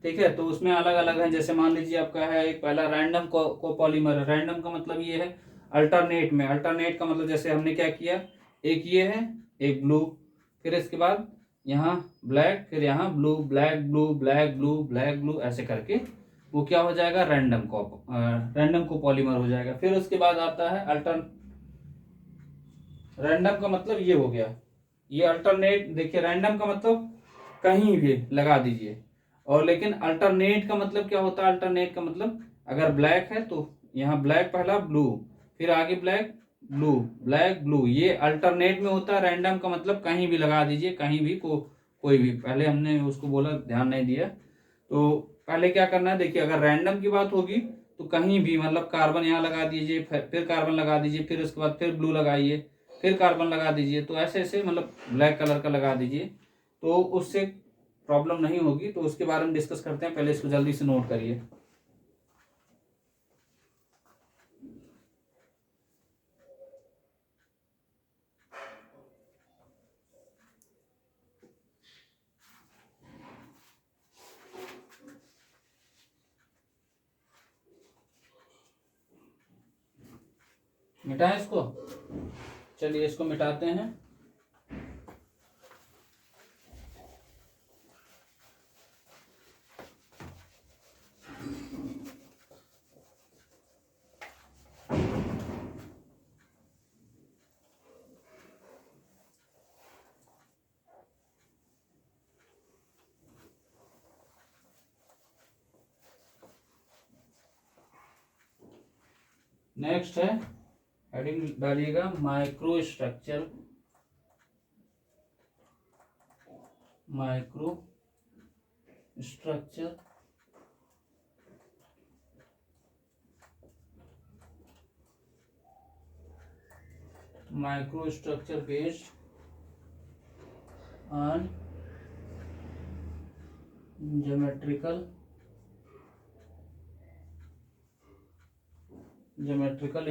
ठीक है, तो उसमें अलग अलग है। जैसे मान लीजिए आपका है एक पहला रैंडम को पॉलीमर है। रैंडम का मतलब ये है अल्टरनेट में, अल्टरनेट का मतलब जैसे हमने क्या किया, एक ये है एक ब्लू, फिर इसके बाद यहाँ ब्लैक, फिर यहाँ blue black blue black blue black blue, ऐसे करके वो क्या हो जाएगा, रैंडम को पॉलीमर हो जाएगा। फिर उसके बाद आता है रैंडम का मतलब ये हो गया, ये अल्टरनेट, देखिए रैंडम का मतलब कहीं भी लगा दीजिए, और लेकिन अल्टरनेट का मतलब क्या होता है? अल्टरनेट का मतलब अगर ब्लैक है तो यहाँ ब्लैक पहला ब्लू, फिर आगे ब्लैक ब्लू, ब्लैक ब्लू, ये अल्टरनेट में होता है। रैंडम का मतलब कहीं भी लगा दीजिए, कहीं भी कोई भी। पहले हमने उसको बोला, ध्यान नहीं दिया। तो पहले क्या करना है, देखिए अगर रैंडम की बात होगी तो कहीं भी, मतलब कार्बन यहाँ लगा दीजिए, फिर कार्बन लगा दीजिए, फिर उसके बाद फिर ब्लू लगाइए, फिर कार्बन लगा दीजिए, तो ऐसे ऐसे मतलब ब्लैक कलर का लगा दीजिए, तो उससे प्रॉब्लम नहीं होगी। तो उसके बारे में डिस्कस करते हैं, पहले इसको जल्दी से नोट करिए। मिटाएं इसको, चलिए इसको मिटाते हैं। नेक्स्ट है, हेडिंग डालिएगा micro structure, micro structure micro structure based on geometrical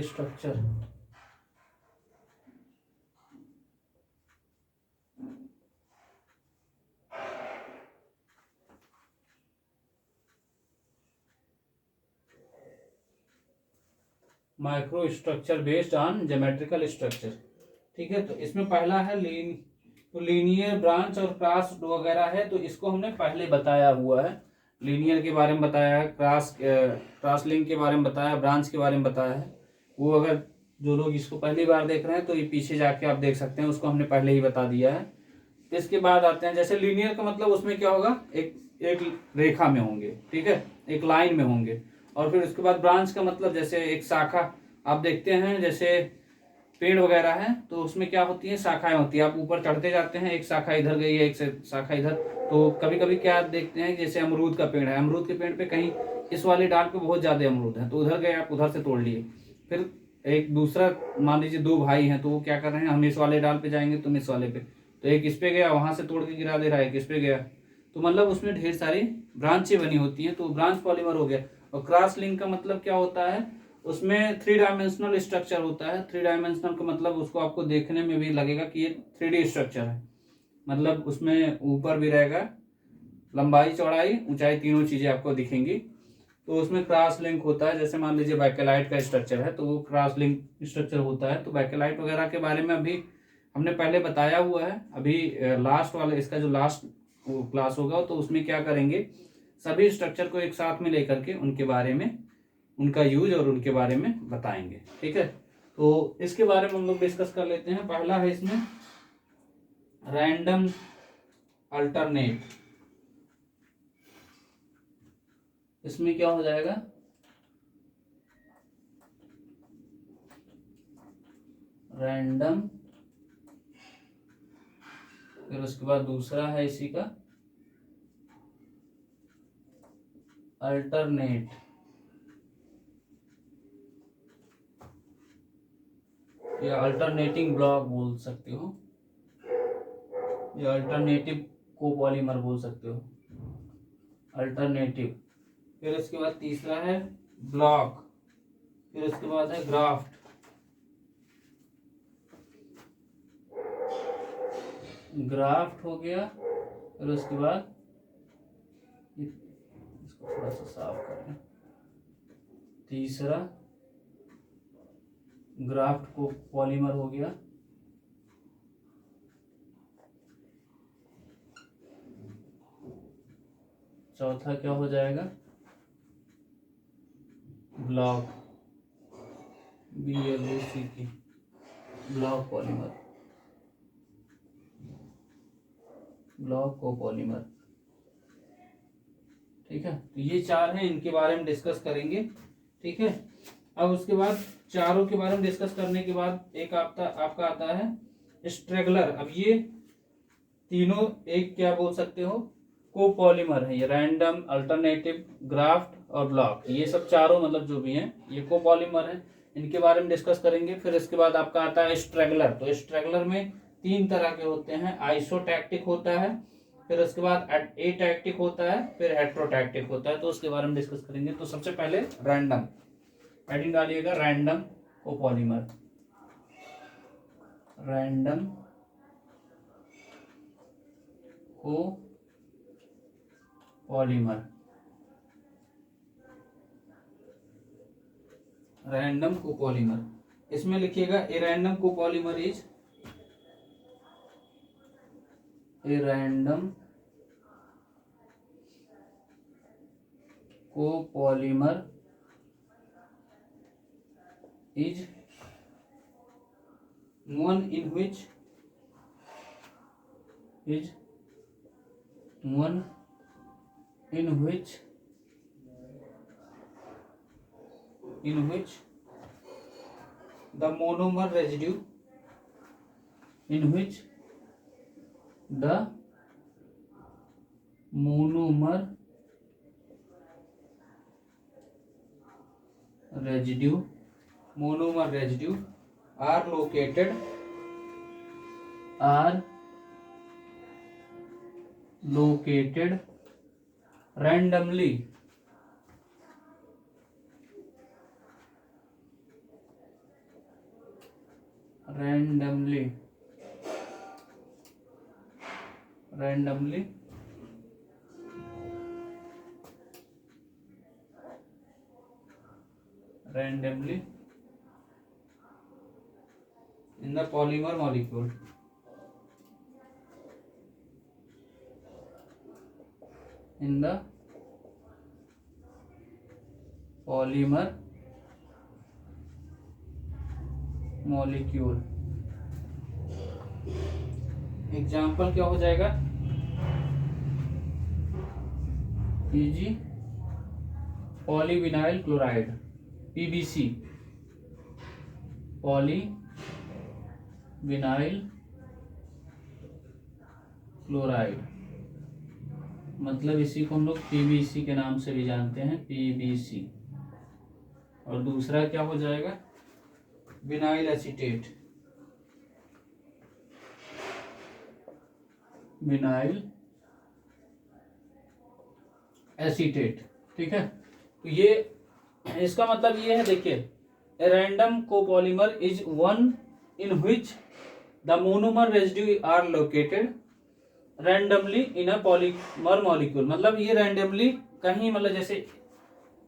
structure. Micro structure based on geometrical structure, ठीक है। तो इसमें पहला है लीनियर ब्रांच और क्रॉस वगैरह है, तो इसको हमने पहले बताया हुआ है। लीनियर के बारे में बताया है, क्रॉस लिंक के बारे में बताया, ब्रांच के बारे में बताया है। वो अगर जो लोग इसको पहली बार देख रहे हैं तो ये पीछे जाके आप देख सकते हैं, उसको हमने पहले ही बता दिया है। इसके बाद आते हैं, जैसे लीनियर का मतलब उसमें क्या होगा, एक एक रेखा में होंगे, ठीक है, एक लाइन में होंगे। और फिर उसके बाद ब्रांच का मतलब जैसे एक शाखा, आप देखते हैं जैसे पेड़ वगैरह है तो उसमें क्या होती है, शाखाएं होती है। आप ऊपर चढ़ते जाते हैं, एक शाखा इधर गई है, एक शाखा इधर। तो कभी कभी क्या देखते हैं, जैसे अमरूद का पेड़ है, अमरूद के पेड़ पे कहीं इस वाले डाल पे बहुत ज्यादा अमरूद है, तो उधर गए आप, उधर से तोड़ लिए। फिर एक दूसरा, मान लीजिए दो भाई हैं, तो वो क्या कर रहे हैं, हम इस वाले डाल पे जाएंगे, तुम इस वाले पे, तो एक इस पे गया, वहां से तोड़ के गिरा दे रहा है, एक इस पे गया। तो मतलब उसमें ढेर सारी ब्रांचें बनी होती हैं, तो ब्रांच पॉलीमर हो गया। और क्रॉस लिंक का मतलब क्या होता है, उसमें 3 डायमेंशनल स्ट्रक्चर होता है। 3 डायमेंशनल का मतलब उसको आपको देखने में भी लगेगा कि ये 3D स्ट्रक्चर है, मतलब उसमें ऊपर भी रहेगा, लंबाई चौड़ाई ऊंचाई तीनों चीजें आपको दिखेंगी। तो उसमें क्रॉस लिंक होता है। जैसे मान लीजिए बैकेलाइट का स्ट्रक्चर है, तो वो क्रॉस लिंक स्ट्रक्चर होता है। तो बैकेलाइट वगैरह के बारे में अभी हमने पहले बताया हुआ है। अभी लास्ट वाला, इसका जो लास्ट क्लास होगा, तो उसमें क्या करेंगे, सभी स्ट्रक्चर को एक साथ में लेकर के उनके बारे में, उनका यूज और उनके बारे में बताएंगे, ठीक है। तो इसके बारे में हम लोग डिस्कस कर लेते हैं। पहला है इसमें रैंडम अल्टरनेट। इसमें क्या हो जाएगा, रैंडम, फिर उसके बाद दूसरा है इसी का अल्टरनेट, या अल्टरनेटिंग ब्लॉक बोल सकते हो, या अल्टरनेटिव कोपॉलीमर बोल सकते हो, अल्टरनेटिव। फिर उसके बाद तीसरा है ब्लॉक, फिर उसके बाद है ग्राफ्ट, ग्राफ्ट हो गया। फिर उसके बाद इसको थोड़ा सा साफ करें, तीसरा ग्राफ्ट को पॉलीमर हो गया। चौथा क्या हो जाएगा, block, BLOCK, block polymer. Block copolymer. ठीक है, तो ये चार हैं, इनके बारे में डिस्कस करेंगे। ठीक है, अब उसके बाद चारों के बारे में डिस्कस करने के बाद एक आपका आता है स्ट्रेगलर। अब ये तीनों एक क्या बोल सकते हो, कोपॉलीमर है। ये रैंडम, अल्टरनेटिव, ग्राफ्ट और ब्लॉक, ये सब चारों मतलब जो भी हैं ये कोपॉलीमर है। इनके बारे में डिस्कस करेंगे। फिर इसके बाद आपका आता है स्ट्रेगलर। तो स्ट्रेगलर में तीन तरह के होते हैं, आइसोटैक्टिक होता है, फिर उसके बाद एटैक्टिक होता है, फिर हेट्रोटैक्टिक होता है। तो उसके बारे में डिस्कस करेंगे। तो सबसे पहले रैंडम, हेडिंग डालिएगा random copolymer. Random copolymer, random copolymer. इसमें लिखिएगा a random copolymer is a random copolymer is one in which the monomer residue are located randomly in the polymer molecule. In the polymer molecule. Example क्या हो जाएगा, PG polyvinyl chloride, PBC, polyvinyl chloride, मतलब इसी को हम लोग PBC के नाम से भी जानते हैं, पीबीसी। और दूसरा क्या हो जाएगा, विनाइल एसीटेट, विनाइल एसीटेट। ठीक है, तो ये इसका मतलब ये है, देखिए random copolymer is one in which the monomer residue are located randomly in a polymer molecule. मतलब ये रैंडमली कहीं, मतलब जैसे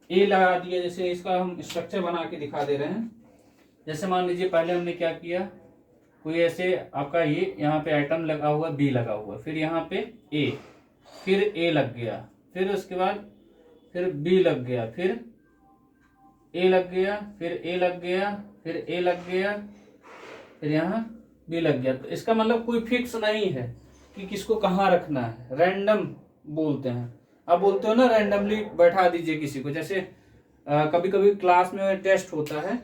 ए लगा दिया, जैसे इसका हम स्ट्रक्चर बना के दिखा दे रहे हैं। जैसे मान लीजिए पहले हमने क्या किया, कोई ऐसे आपका ये यहाँ पे आइटम लगा हुआ, बी लगा हुआ, फिर यहाँ पे ए, फिर ए लग गया, फिर उसके बाद फिर बी लग गया, फिर ए लग गया, फिर ए लग गया, फिर ए लग गया, फिर यहाँ बी लग गया। तो इसका मतलब कोई फिक्स नहीं है कि किसको कहाँ रखना है, रैंडम बोलते हैं। अब बोलते हो ना रैंडमली बैठा दीजिए किसी को, जैसे कभी कभी क्लास में टेस्ट होता है,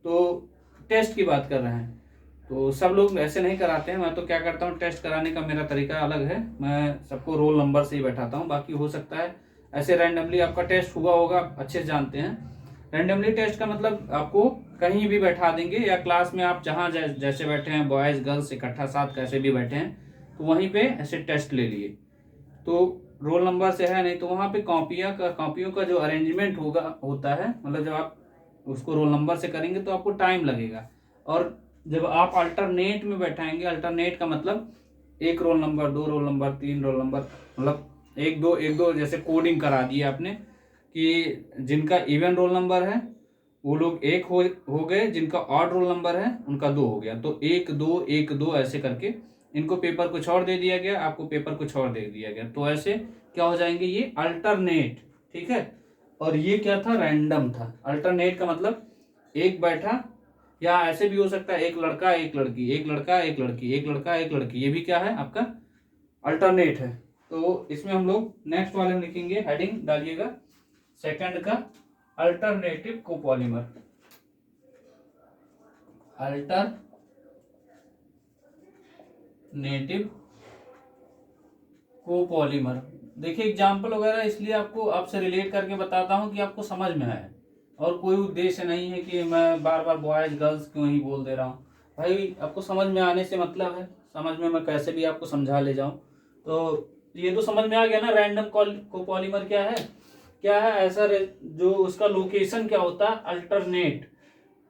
तो टेस्ट की बात कर रहे हैं, तो सब लोग ऐसे नहीं कराते हैं। मैं तो क्या करता हूँ, टेस्ट कराने का मेरा तरीका अलग है, मैं सबको रोल नंबर से ही बैठाता हूँ। बाकी हो सकता है ऐसे रैंडमली आपका टेस्ट हुआ होगा, अच्छे से जानते हैं। रैंडमली टेस्ट का मतलब आपको कहीं भी बैठा देंगे, या क्लास में आप जहाँ जैसे बैठे हैं, बॉयज़ गर्ल्स इकट्ठा साथ कैसे भी बैठे हैं, तो वहीं पे ऐसे टेस्ट ले लिए, तो रोल नंबर से है। नहीं तो वहाँ पे कॉपियों का जो अरेंजमेंट होता है, मतलब जब आप उसको रोल नंबर से करेंगे तो आपको टाइम लगेगा। और जब आप अल्टरनेट में बैठाएंगे, अल्टरनेट का मतलब एक रोल नंबर, दो रोल नंबर, तीन रोल नंबर, मतलब एक दो जैसे कोडिंग करा दी आपने कि जिनका इवन रोल नंबर है वो लोग एक हो गए, जिनका ऑड रोल नंबर है उनका दो हो गया। तो एक दो ऐसे करके इनको पेपर कुछ और दे दिया गया, आपको पेपर कुछ और दे दिया गया, तो ऐसे क्या हो जाएंगे, ये अल्टरनेट। ठीक है, और ये क्या था, रैंडम था। अल्टरनेट का मतलब एक बैठा, या ऐसे भी हो सकता है एक लड़का एक लड़की, एक लड़का एक लड़की, एक लड़का एक लड़की, ये भी क्या है आपका अल्टरनेट है। तो इसमें हम लोग नेक्स्ट वाले में लिखेंगे, हेडिंग डालिएगा सेकंड का, अल्टरनेटिव कोपॉलीमर। Alternative copolymer. देखिए एग्जाम्पल वगैरह इसलिए आपको आपसे रिलेट करके बताता हूँ कि आपको समझ में आए, और कोई उद्देश्य नहीं है कि मैं बार बार बॉयज गर्ल्स क्यों ही बोल दे रहा हूँ। भाई आपको समझ में आने से मतलब है, समझ में मैं कैसे भी आपको समझा ले जाऊँ। तो ये तो समझ में आ गया ना, रैंडम कोपॉलीमर क्या है। क्या है ऐसा जो उसका लोकेशन क्या होता है, अल्टरनेट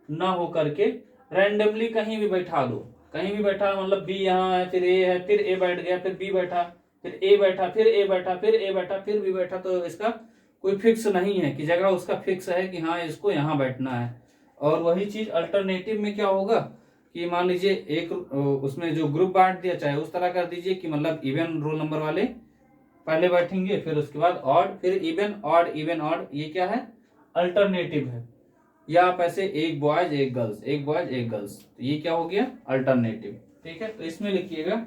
ना हो करके रैंडमली कहीं भी बैठा दो, कहीं भी बैठा, मतलब बी यहाँ है, फिर ए है, फिर ए बैठ गया, फिर बी बैठा, फिर ए बैठा, फिर ए बैठा, फिर ए बैठा, फिर बी बैठा। तो इसका कोई फिक्स नहीं है कि जगह उसका फिक्स है कि हाँ इसको यहाँ बैठना है। और वही चीज अल्टरनेटिव में क्या होगा कि मान लीजिए एक उसमें जो ग्रुप बांट दिया, चाहे उस तरह कर दीजिए कि मतलब इवन रोल नंबर वाले पहले बैठेंगे, फिर उसके बाद ऑड, फिर इवन ऑड, इवन ऑड, ये क्या है, अल्टरनेटिव है। या आप ऐसे एक बॉयज एक गर्ल्स, एक बॉयज एक गर्ल्स, तो ये क्या हो गया, अल्टरनेटिव। ठीक है, तो इसमें लिखिएगा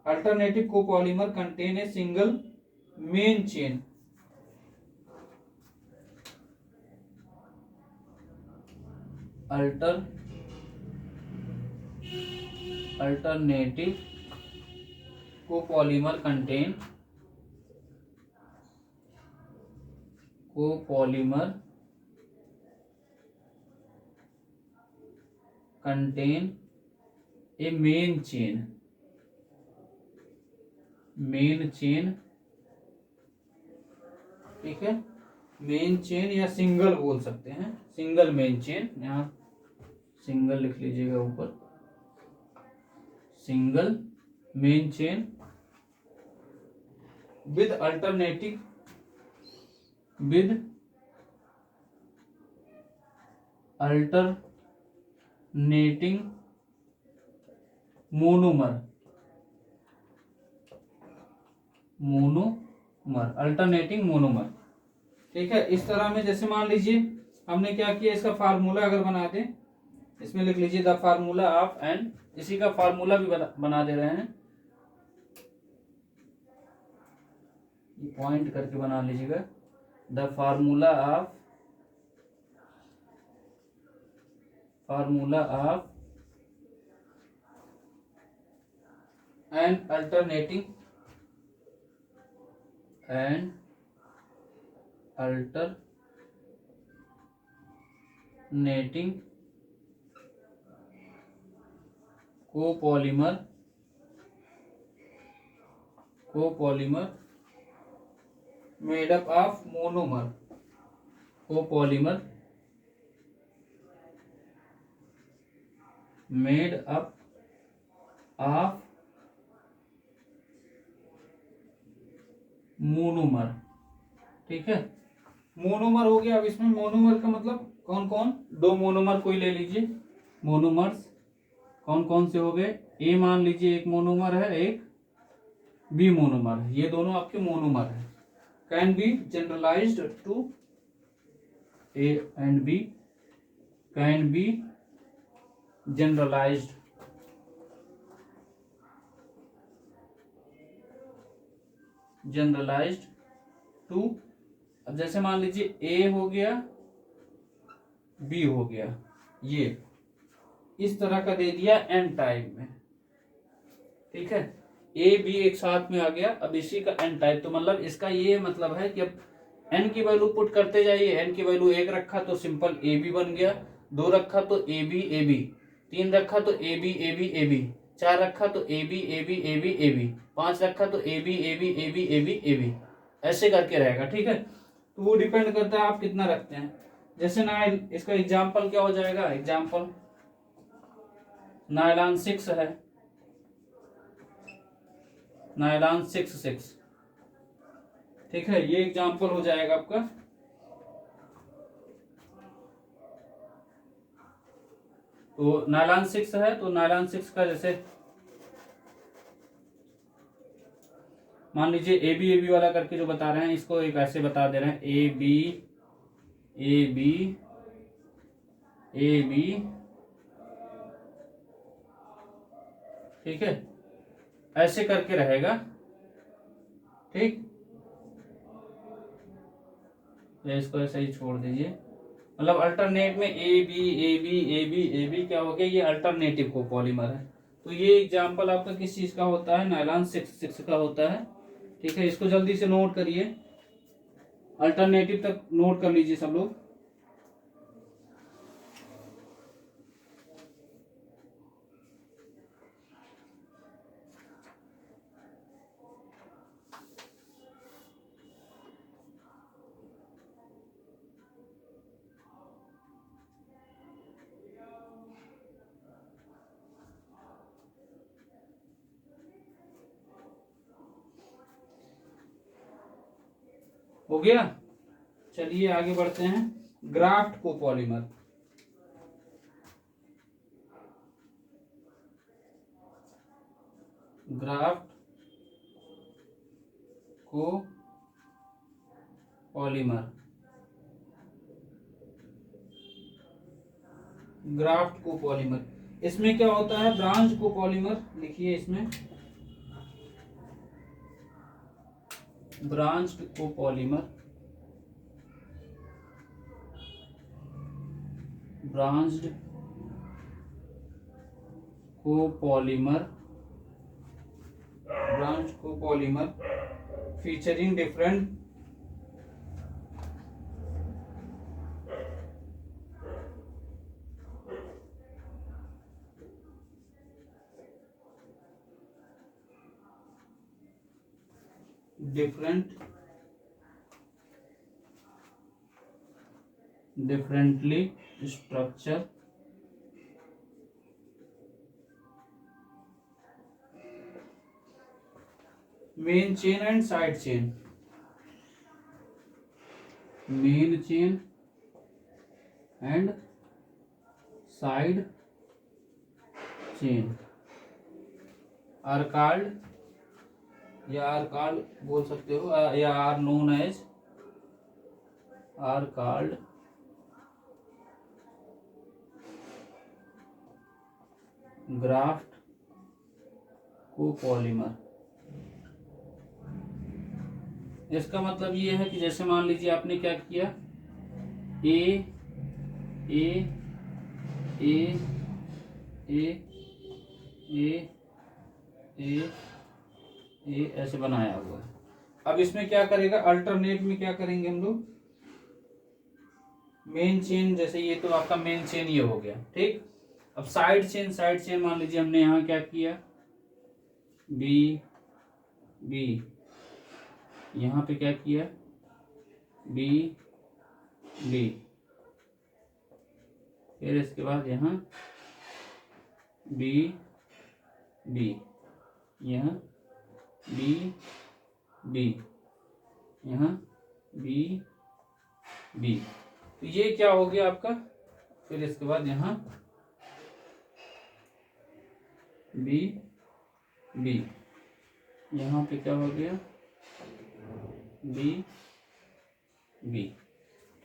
alternative copolymer contain a single main chain. Alternative copolymer contain a main chain. ठीक है, मेन चेन या सिंगल बोल सकते हैं, सिंगल मेन चेन, यहाँ सिंगल लिख लीजिएगा ऊपर, single main chain with alternating monomer, alternating monomer. ठीक है, इस तरह में जैसे मान लीजिए हमने क्या किया, इसका फार्मूला अगर बना दें, इसमें लिख लीजिए द फार्मूला ऑफ, एंड इसी का फार्मूला भी बना दे रहे हैं, पॉइंट करके बना लीजिएगा, the formula of and alternating copolymer made up of monomer, copolymer made up of monomer. ठीक है, मोनोमर हो गया। अब इसमें मोनोमर का मतलब कौन कौन, दो मोनोमर कोई ले लीजिए, मोनोमर्स कौन कौन से हो गए, ए मान लीजिए एक मोनोमर है, एक बी मोनोमर है, ये दोनों आपके मोनोमर है। Can be generalized to A and B, can be generalized to, अब जैसे मान लीजिए ए हो गया, बी हो गया, ये इस तरह का दे दिया एन टाइप में। ठीक है, ए बी एक साथ में आ गया, अब इसी का एन टाइप, तो मतलब इसका ये मतलब है कि अब एन की वैल्यू पुट करते जाइए, एन की वैल्यू एक रखा तो सिंपल ए बी बन गया, दो रखा तो ए बी, तीन रखा तो ए बी, चार रखा तो ए बी, पांच रखा तो ए बी, ऐसे करके रहेगा। ठीक है, तो वो डिपेंड करता है आप कितना रखते हैं। जैसे ना इसका एग्जाम्पल क्या हो जाएगा, एग्जाम्पल नायलॉन 6 है, नायलॉन 6। ठीक है, ये एग्जाम्पल हो जाएगा आपका। तो नायलॉन 6 है, तो नायलॉन 6 का जैसे मान लीजिए ए बी वाला करके जो बता रहे हैं, इसको एक ऐसे बता दे रहे हैं, ए बी, ठीक है, ऐसे करके रहेगा, ठीक। या इसको ऐसे ही छोड़ दीजिए, मतलब अल्टरनेट में A B A B A B A B क्या हो गया, ये अल्टरनेटिव कोपॉलीमर है। तो ये एग्जांपल आपका किस चीज का होता है, नायलॉन 6 का होता है, ठीक है। इसको जल्दी से नोट करिए, अल्टरनेटिव तक नोट कर लीजिए सब लोग। हो गया, चलिए आगे बढ़ते हैं। Graft copolymer, graft copolymer, graft copolymer. इसमें क्या होता है, ब्रांच कोपॉलीमर लिखिए इसमें, branched copolymer, branched copolymer, branch copolymer featuring different differently structure main chain and side chain, main chain and side chain are called, या आर कॉल्ड बोल सकते हो, या are known as, are called graft copolymer. इसका मतलब ये है कि जैसे मान लीजिए आपने क्या किया, ए ए ए ए ए ए ए ऐसे बनाया हुआ है। अब इसमें क्या करेगा, अल्टरनेट में क्या करेंगे हम लोग, मेन चेन, जैसे ये तो आपका मेन चेन ये हो गया, ठीक। अब साइड चेन, साइड चेन मान लीजिए हमने यहाँ क्या किया, बी बी, यहाँ पे क्या किया, बी बी, फिर इसके बाद यहाँ बी बी, यहाँ बी बी, यहाँ बी बी, तो ये क्या हो गया आपका। फिर इसके बाद यहाँ बी बी, यहाँ पे क्या हो गया, बी बी,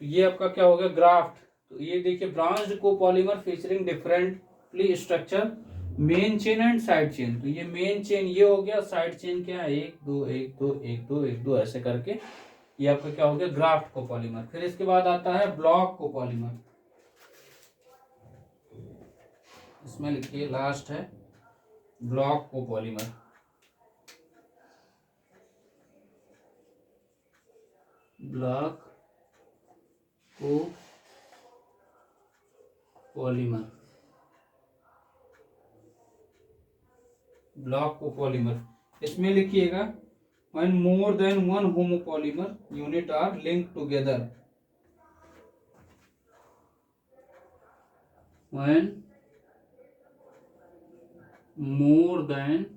तो ये आपका क्या हो गया, ग्राफ्ट। तो ये देखिए, branched copolymer featuring differently structure main chain and side chain. तो ये मेन चेन ये हो गया, साइड चेन क्या है, 1 2 1 2 1 2 1 2 ऐसे करके ये आपका क्या हो गया, ग्राफ्ट कोपॉलीमर। फिर इसके बाद आता है ब्लॉक कोपॉलीमर, इसमें लिखिए लास्ट है block copolymer, block copolymer, block copolymer. इसमें लिखिएगा, when more than one homopolymer unit are linked together, when more than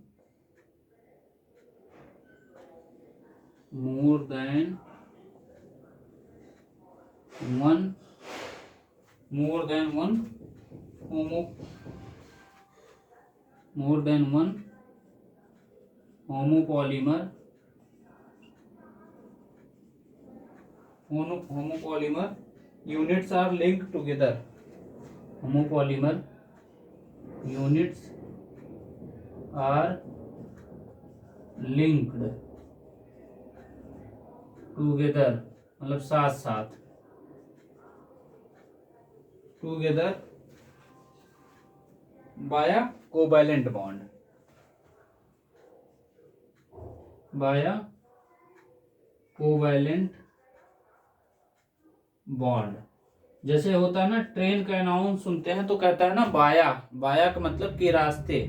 one homopolymer units are linked together, homopolymer units are linked together मतलब साथ साथ, together बाया covalent bond, बाया covalent bond. जैसे होता है ना, ट्रेन का अनाउंस सुनते हैं तो कहता है ना बाया, बाया का मतलब के रास्ते,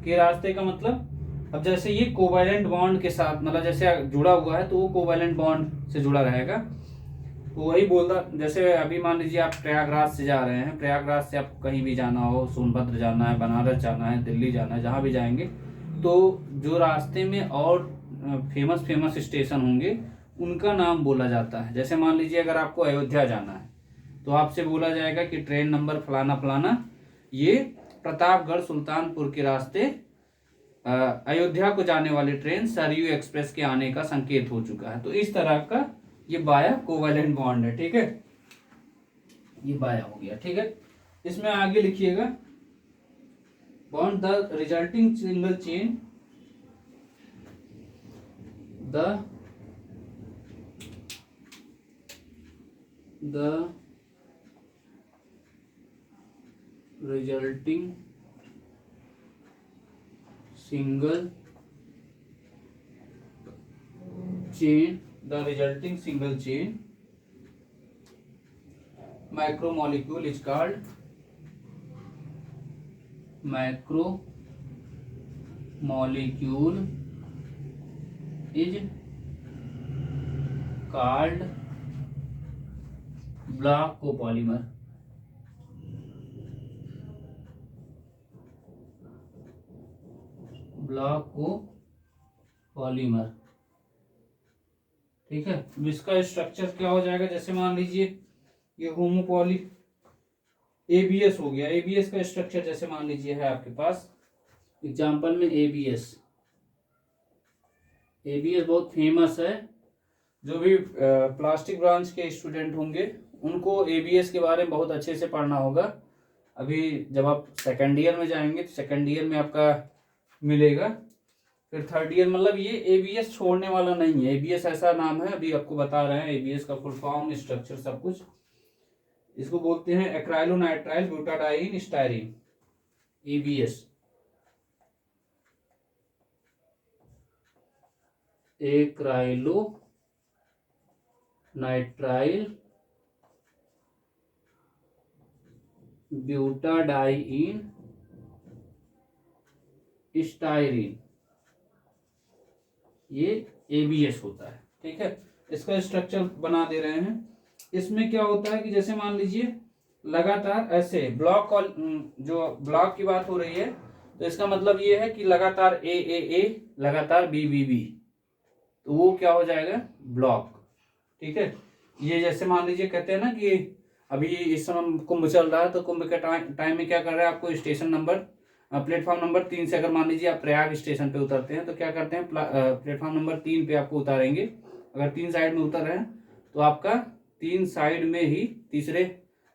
के रास्ते का मतलब, अब जैसे ये कोवैलेंट बॉन्ड के साथ मतलब जैसे जुड़ा हुआ है तो वो कोवैलेंट बॉन्ड से जुड़ा रहेगा। तो वही बोलता, जैसे अभी मान लीजिए आप प्रयागराज से जा रहे हैं, प्रयागराज से आपको कहीं भी जाना हो, सोनभद्र जाना है, बनारस जाना है, दिल्ली जाना है, जहाँ भी जाएंगे तो जो रास्ते में और फेमस फेमस स्टेशन होंगे उनका नाम बोला जाता है। जैसे मान लीजिए अगर आपको अयोध्या जाना है तो आपसे बोला जाएगा कि ट्रेन नंबर फलाना फलाना, ये प्रतापगढ़ सुल्तानपुर के रास्ते अयोध्या को जाने वाली ट्रेन सरयू एक्सप्रेस के आने का संकेत हो चुका है। तो इस तरह का ये बाया कोवैलेंट बॉन्ड है, ठीक है, ये बाया हो गया, ठीक है। इसमें आगे लिखिएगा, bond the resulting single chain, the resulting single chain, the resulting single chain macromolecule is called block copolymer. Block copolymer, ठीक है। इसका स्ट्रक्चर क्या हो जाएगा, जैसे मान लीजिए ये होमोपॉली एबीएस हो गया, एबीएस का स्ट्रक्चर जैसे मान लीजिए है आपके पास एग्जांपल में एबीएस, एबीएस बहुत फेमस है। जो भी प्लास्टिक ब्रांच के स्टूडेंट होंगे उनको एबीएस के बारे में बहुत अच्छे से पढ़ना होगा। अभी जब आप सेकेंड ईयर में जाएंगे तो सेकेंड ईयर में आपका मिलेगा, फिर थर्ड ईयर, मतलब ये एबीएस छोड़ने वाला नहीं है। एबीएस ऐसा नाम है, अभी आपको बता रहे हैं एबीएस का फुल फॉर्म, स्ट्रक्चर, सब कुछ। इसको बोलते हैं acrylonitrile butadiene styrene, ABS, acrylonitrile butadiene styrene, ये एबीएस होता है, ठीक है। इसका स्ट्रक्चर बना दे रहे हैं। इसमें क्या होता है कि जैसे मान लीजिए लगातार ऐसे ब्लॉक, जो ब्लॉक की बात हो रही है तो इसका मतलब ये है कि लगातार ए लगातार बी, तो वो क्या हो जाएगा, ब्लॉक, ठीक है। ये जैसे मान लीजिए कहते हैं ना कि अभी इस समय कुंभ चल रहा है तो कुंभ के टाइम में क्या कर रहे हैं, आपको स्टेशन नंबर प्लेटफॉर्म नंबर 3 से अगर मान लीजिए आप प्रयाग स्टेशन पे उतरते हैं तो क्या करते हैं, प्लेटफॉर्म नंबर 3 पे आपको उतारेंगे। अगर 3 साइड में उतर रहे हैं तो आपका 3 साइड में ही तीसरे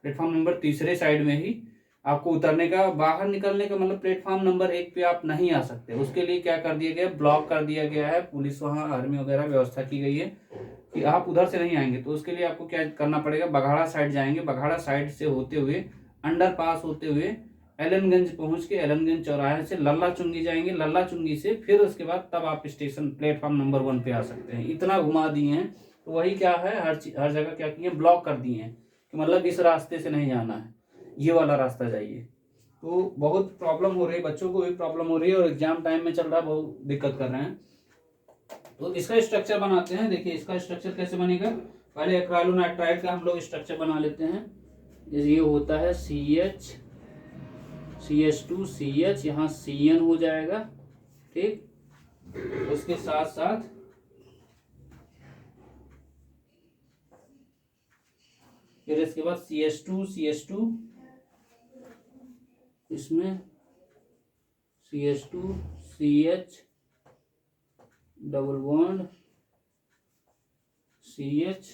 प्लेटफॉर्म नंबर तीसरे साइड में ही आपको उतरने का, बाहर निकलने का मतलब प्लेटफॉर्म नंबर 1 पे आप नहीं आ सकते। उसके लिए क्या कर दिया गया, ब्लॉक कर दिया गया है, पुलिस वहाँ आर्मी वगैरह व्यवस्था की गई है कि आप उधर से नहीं आएंगे। तो उसके लिए आपको क्या करना पड़ेगा, बघाड़ा साइड जाएंगे, बघाड़ा साइड से होते हुए अंडर पास होते हुए एलनगंज पहुंच के एलनगंज चौराहे से लल्ला चुंगी जाएंगे, लल्ला चुंगी से फिर उसके बाद तब आप स्टेशन प्लेटफॉर्म नंबर 1 पे आ सकते हैं। इतना घुमा दिए हैं। तो वही क्या है, हर जगह क्या किए, ब्लॉक कर दिए हैं कि मतलब इस रास्ते से नहीं जाना है, ये वाला रास्ता जाइए। तो बहुत प्रॉब्लम हो रही है, बच्चों को भी प्रॉब्लम हो रही है और एग्जाम टाइम में चल रहा है, बहुत दिक्कत कर रहे हैं। तो इसका स्ट्रक्चर बनाते हैं। देखिए इसका स्ट्रक्चर कैसे बनेगा, पहले एक्राइलोनाइट्राइल का हम लोग स्ट्रक्चर बना लेते हैं। ये होता है CH2CH, यहाँ CN हो जाएगा, ठीक। उसके साथ साथ फिर इसके बाद CH2 इसमें CH2CH double bond CH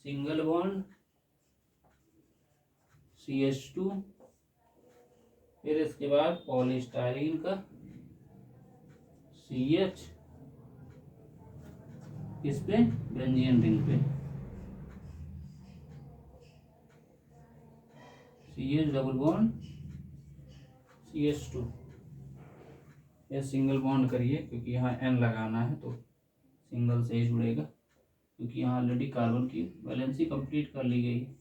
single bond CH2, फिर इसके बाद पॉलीस्टाइरीन का CH किस पे, बेंजीन रिंग पे, CH डबल बॉन्ड CH2। ये सिंगल बॉन्ड करिए क्योंकि यहाँ N लगाना है तो सिंगल से ही जुड़ेगा, क्योंकि यहाँ ऑलरेडी कार्बन की वैलेंसी कंप्लीट कर ली गई है।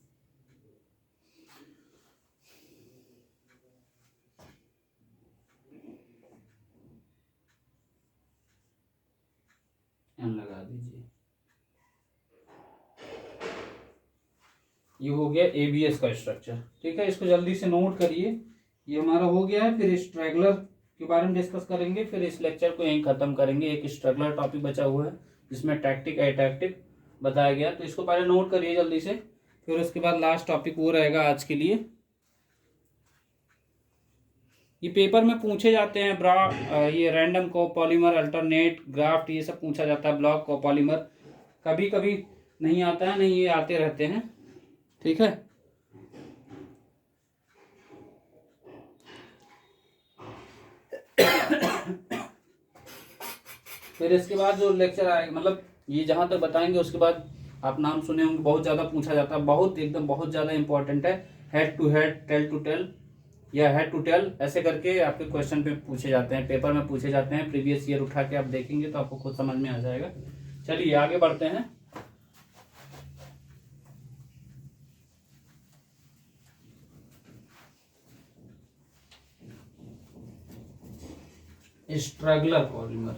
N लगा दीजिए। ये हो गया ABS का स्ट्रक्चर। ठीक है, इसको जल्दी से नोट करिए। ये हमारा हो गया है। फिर स्ट्रैगलर के बारे में डिस्कस करेंगे, फिर इस लेक्चर को यहीं खत्म करेंगे। एक स्ट्रगलर टॉपिक बचा हुआ है जिसमें टैक्टिक एटैक्टिक बताया गया, तो इसको पहले नोट करिए जल्दी से। फिर उसके बाद लास्ट टॉपिक वो रहेगा आज के लिए। ये पेपर में पूछे जाते हैं ये रैंडम कोपॉलीमर, अल्टरनेट, ग्राफ्ट, ये सब पूछा जाता है। ब्लॉक कोपॉलीमर कभी कभी नहीं आता है, नहीं ये आते रहते हैं। ठीक है, फिर इसके बाद जो लेक्चर आएगा, मतलब ये जहां तक बताएंगे उसके बाद आप नाम सुने होंगे, बहुत ज़्यादा पूछा जाता है, बहुत एकदम बहुत ज़्यादा इंपॉर्टेंट है। Head to head, tail to tail या हेड टू टेल, ऐसे करके आपके क्वेश्चन पे पूछे जाते हैं, पेपर में पूछे जाते हैं। प्रीवियस ईयर उठा के आप देखेंगे तो आपको खुद समझ में आ जाएगा। चलिए आगे बढ़ते हैं। स्ट्रगलर पॉलीमर,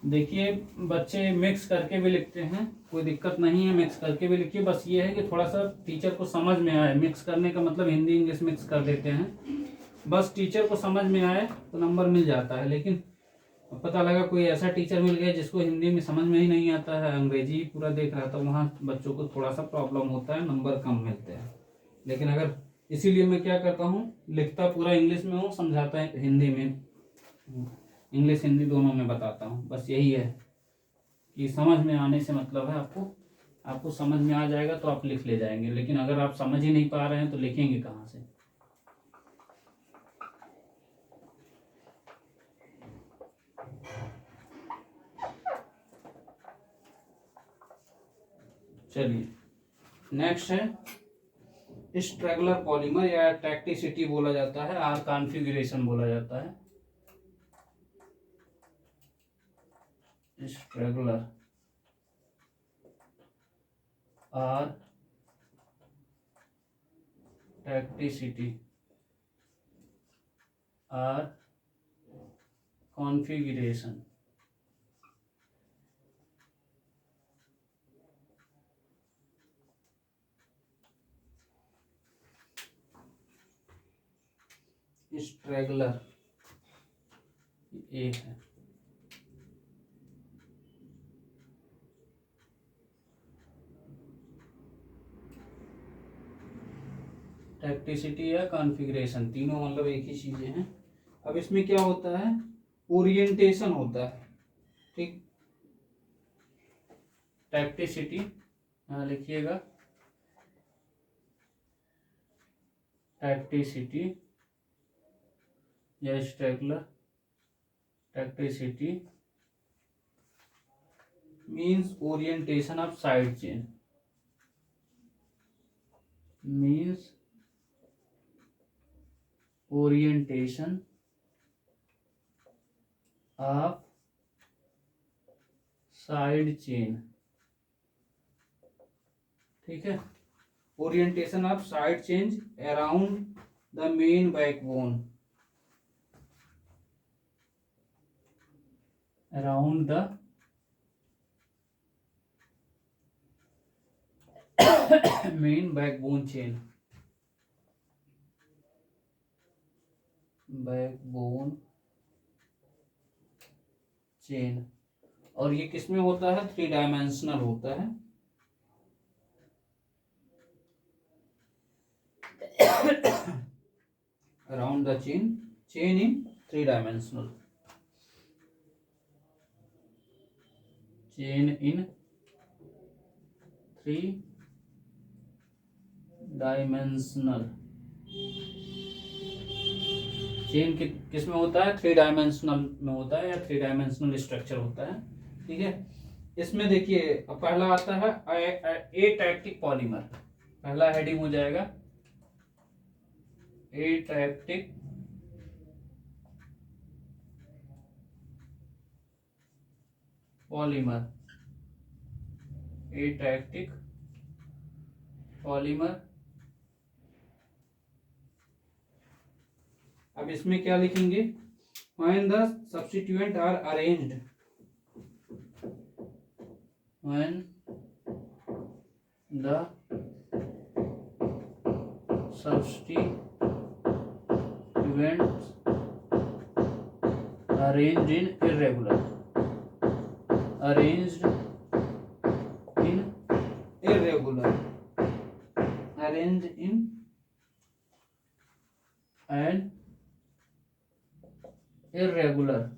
देखिए बच्चे मिक्स करके भी लिखते हैं, कोई दिक्कत नहीं है, मिक्स करके भी लिखिए। बस ये है कि थोड़ा सा टीचर को समझ में आए। मिक्स करने का मतलब हिंदी इंग्लिश मिक्स कर देते हैं, बस टीचर को समझ में आए तो नंबर मिल जाता है। लेकिन पता लगा कोई ऐसा टीचर मिल गया जिसको हिंदी में समझ में ही नहीं आता है, अंग्रेजी ही पूरा देख रहा था, वहाँ बच्चों को थोड़ा सा प्रॉब्लम होता है, नंबर कम मिलते हैं। लेकिन अगर इसीलिए मैं क्या करता हूँ, लिखता पूरा इंग्लिश में हूँ, समझाता है हिंदी में, इंग्लिश हिंदी दोनों में बताता हूँ। बस यही है कि समझ में आने से मतलब है आपको समझ में आ जाएगा तो आप लिख ले जाएंगे। लेकिन अगर आप समझ ही नहीं पा रहे हैं तो लिखेंगे कहाँ से। चलिए नेक्स्ट है स्ट्रगलर पॉलीमर या टैक्टिसिटी बोला जाता है, आर कॉन्फ़िगरेशन बोला जाता है। Struggler or tacticity or configuration. Struggler a है, टैक्टिसिटी या कॉन्फ़िगरेशन, तीनों मतलब एक ही चीजें हैं। अब इसमें क्या होता है, ओरिएंटेशन होता है। ठीक, टैक्टिसिटी यहाँ लिखिएगा, टैक्टिसिटी या struggler टैक्टिसिटी means orientation of side chain, means orientation of side chain। ठीक है, orientation of side change around the main backbone, around the main backbone chain, backbone chain. और ये किसमें होता है, 3 डायमेंशनल होता है। around the chain in 3 dimensional, chain in 3 dimensional। Chain किस में होता है, 3 डायमेंशनल में होता है या 3 डायमेंशनल स्ट्रक्चर होता है। ठीक है, इसमें देखिए पहला आता है एटैक्टिक पॉलीमर, पहला हेडिंग हो जाएगा एटैक्टिक पॉलीमर, एटैक्टिक पॉलीमर। अब इसमें क्या लिखेंगे, when the substituent are arranged, when the substituents arranged in irregular, arranged in irregular, arranged in and irregular,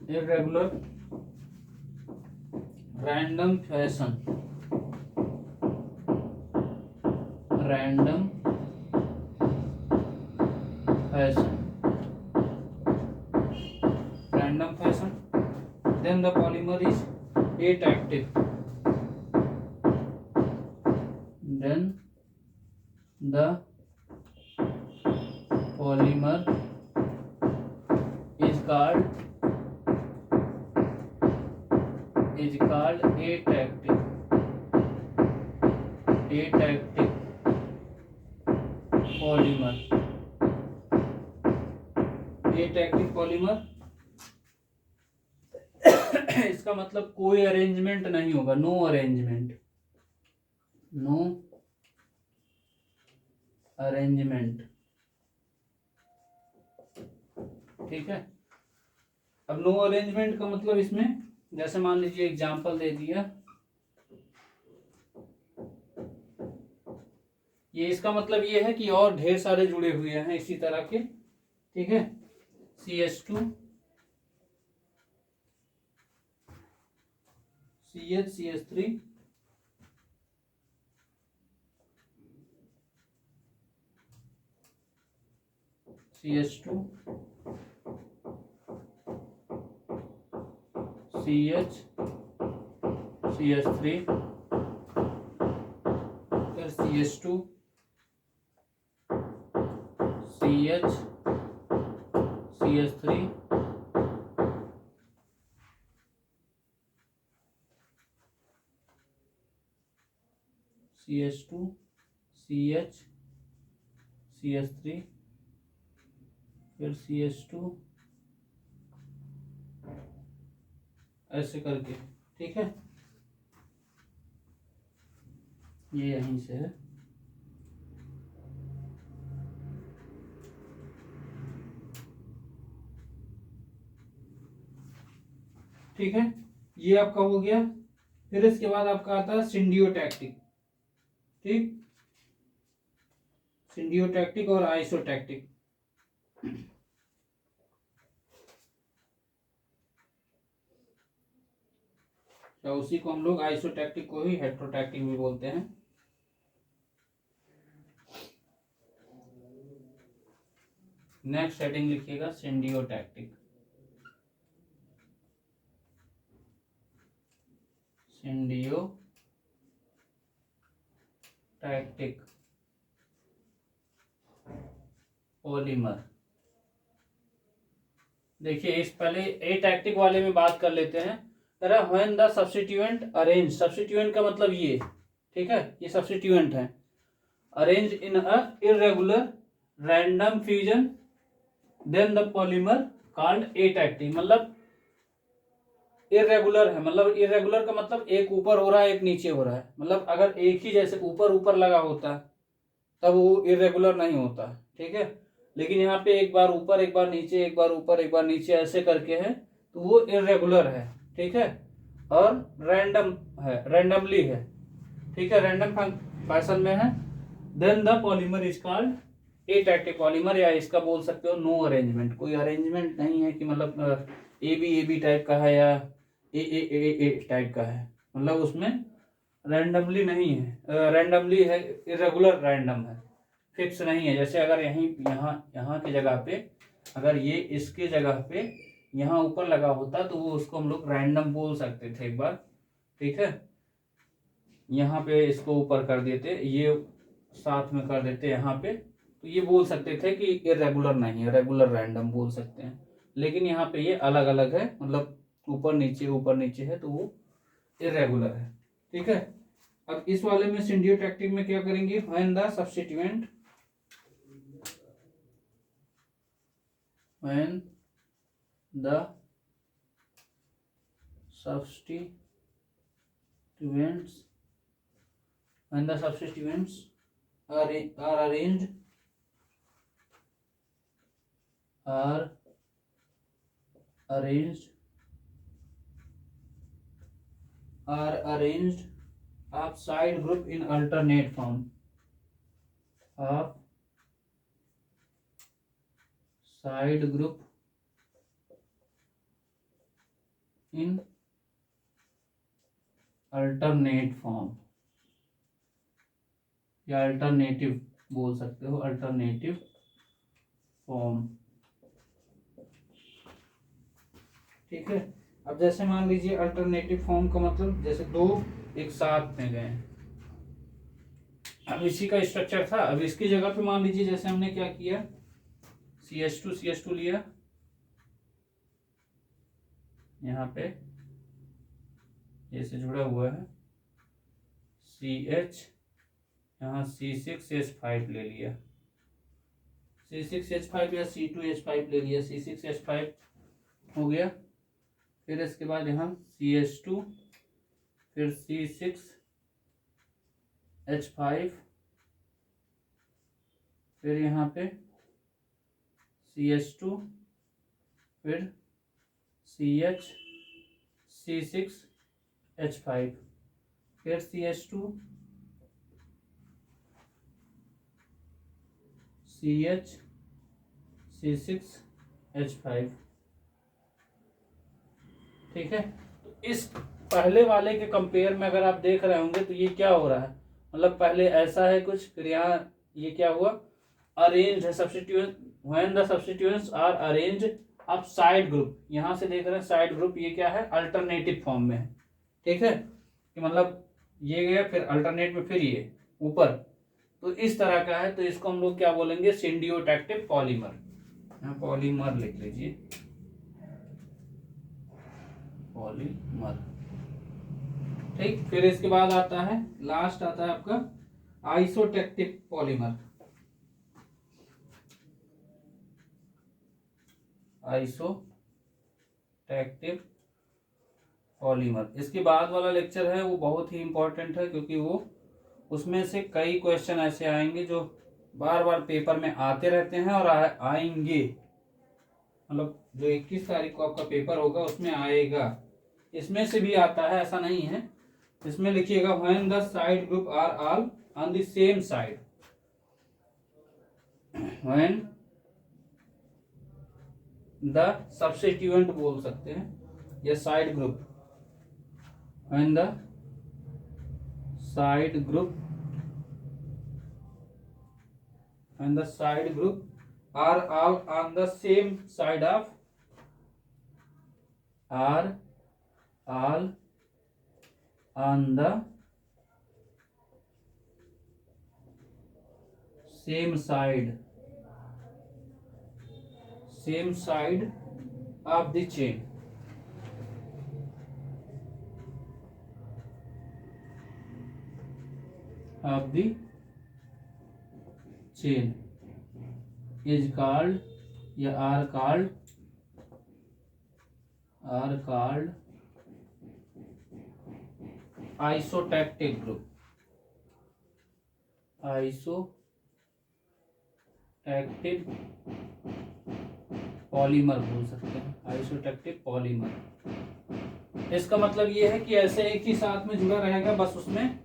irregular random fashion, random fashion, random fashion, then the polymer is atactive, then the polymer is called atactic, atactic polymer, atactic polymer। इसका मतलब कोई arrangement नहीं होगा, no arrangement, no arrangement. ठीक है, अब no arrangement का मतलब इसमें जैसे मान लीजिए एग्जांपल दे दिया, ये इसका मतलब ये है कि और ढेर सारे जुड़े हुए हैं इसी तरह के। ठीक है, CH2 CH CH3 CH2 CH CH3 फिर CH2 CH CH3 CH2 CH CH3 फिर CH2, ऐसे करके। ठीक है, ये यहीं से है। ठीक है, ये आपका हो गया। फिर इसके बाद आपका आता है सिंडियोटैक्टिक। ठीक, सिंडियोटैक्टिक और आइसोटैक्टिक। तो उसी को हम लोग आइसोटैक्टिक को ही हेट्रोटैक्टिक भी बोलते हैं। नेक्स्ट हेडिंग लिखिएगा सिंडियोटैक्टिक, सिंडियोटैक्टिक पॉलीमर। देखिए इस पहले एटैक्टिक वाले में बात कर लेते हैं। When the substituent arrange, substituent का मतलब ये, ठीक है, ये सब्स्टिट्यूएंट है। Arrange in a irregular random fusion then the polymer called atactic. मतलब इर्रेगुलर है, मतलब इर्रेगुलर का मतलब एक ऊपर हो रहा है एक नीचे हो रहा है। मतलब अगर एक ही जैसे ऊपर ऊपर लगा होता तब वो इर्रेगुलर नहीं होता। ठीक है, लेकिन यहाँ पे एक बार ऊपर एक बार नीचे, एक बार ऊपर एक बार नीचे ऐसे करके है, तो वो इर्रेगुलर है। ठीक है, और रैंडम है, रैंडमली है। ठीक है, रैंडम फैशन में है। Then the polymer is called atactic polymer, या इसका बोल सकते हो नो अरेंजमेंट। कोई अरेंजमेंट नहीं है कि मतलब ए बी टाइप का है या ए टाइप का है, मतलब उसमें रैंडमली नहीं है, रैंडमली है, इरेगुलर रैंडम है। फिक्स नहीं है। जैसे अगर यहीं यहाँ यहाँ की जगह पे अगर ये इसके जगह पे यहाँ ऊपर लगा होता तो वो उसको हम लोग रैंडम बोल सकते थे एक बार, ठीक है। यहाँ पे इसको ऊपर कर देते, ये साथ में कर देते यहाँ पे, तो ये बोल सकते थे कि इरेगुलर नहीं है, रेगुलर रैंडम बोल सकते हैं। लेकिन यहाँ पे ये अलग अलग है, मतलब ऊपर नीचे है, तो वो इरेगुलर है, ठीक है। अब इस वाले में सिंडियोटैक्टिक में क्या करेंगे, when the substituent when the substituents are arranged of side group in alternate form of side group in alternate form, या अल्टरनेटिव बोल सकते हो, अल्टरनेटिव फॉर्म, ठीक है। अब जैसे मान लीजिए अल्टरनेटिव फॉर्म का मतलब जैसे दो एक साथ में गए, अब इसी का स्ट्रक्चर था, अब इसकी जगह पे मान लीजिए जैसे हमने क्या किया, CH2 लिया, यहाँ पे जैसे जुड़ा हुआ है CH, यहाँ C6H5 ले लिया, C6H5 या C2H5 ले लिया, C6H5 हो गया। फिर इसके बाद यहाँ CH2, फिर C6H5, फिर यहाँ पे CH2, फिर C6H5, फिर CH2, C6H5, ठीक है। तो इस पहले वाले के कंपेयर में अगर आप देख रहे होंगे तो ये क्या हो रहा है, मतलब पहले ऐसा है कुछ, फिर यहाँ ये क्या हुआ, अरेंज है substituent, when the substituents are arrange अब साइड ग्रुप, यहां से देख रहे हैं साइड ग्रुप, ये क्या है, अल्टरनेटिव फॉर्म में है, ठीक है, कि मतलब ये गया फिर अल्टरनेट में फिर ये ऊपर, तो इस तरह का है। तो इसको हम लोग क्या बोलेंगे, सिंडियोटैक्टिव पॉलीमर, यहाँ पॉलीमर लिख लीजिए, पॉलीमर, ठीक। फिर इसके बाद आता है, लास्ट आता है आपका आइसोटैक्टिव पॉलीमर, आइसोटैक्टिव पॉलीमर। इसके बाद वाला लेक्चर है वो बहुत ही इंपॉर्टेंट है, क्योंकि वो उसमें से कई क्वेश्चन ऐसे आएंगे जो बार बार पेपर में आते रहते हैं और आएंगे, मतलब जो 21 तारीख को आपका पेपर होगा उसमें आएगा, इसमें से भी आता है, ऐसा नहीं है। इसमें लिखिएगा when the side group are all on the same side, when the substituent बोल सकते हैं, या side group, when the side group are all on the same side of, are all on the same side of the chain, is called या are called isotactic group, isotactic polymer बोल सकते हैं, आइसोटैक्टिक polymer. इसका मतलब ये है कि ऐसे एक ही साथ में जुड़ा रहेगा, बस उसमें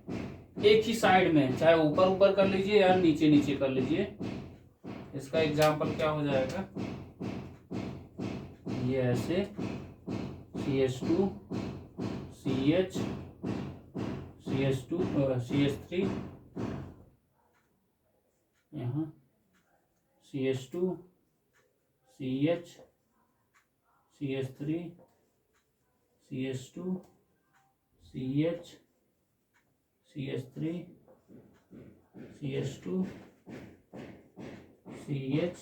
एक ही साइड में, चाहे ऊपर ऊपर कर लीजिए या नीचे नीचे कर लीजिए। इसका एग्जांपल क्या हो जाएगा, ये ऐसे CH2 CH CH2 CH3 यहाँ CH2 CH CH3 CH2 CH CH3 CH2 CH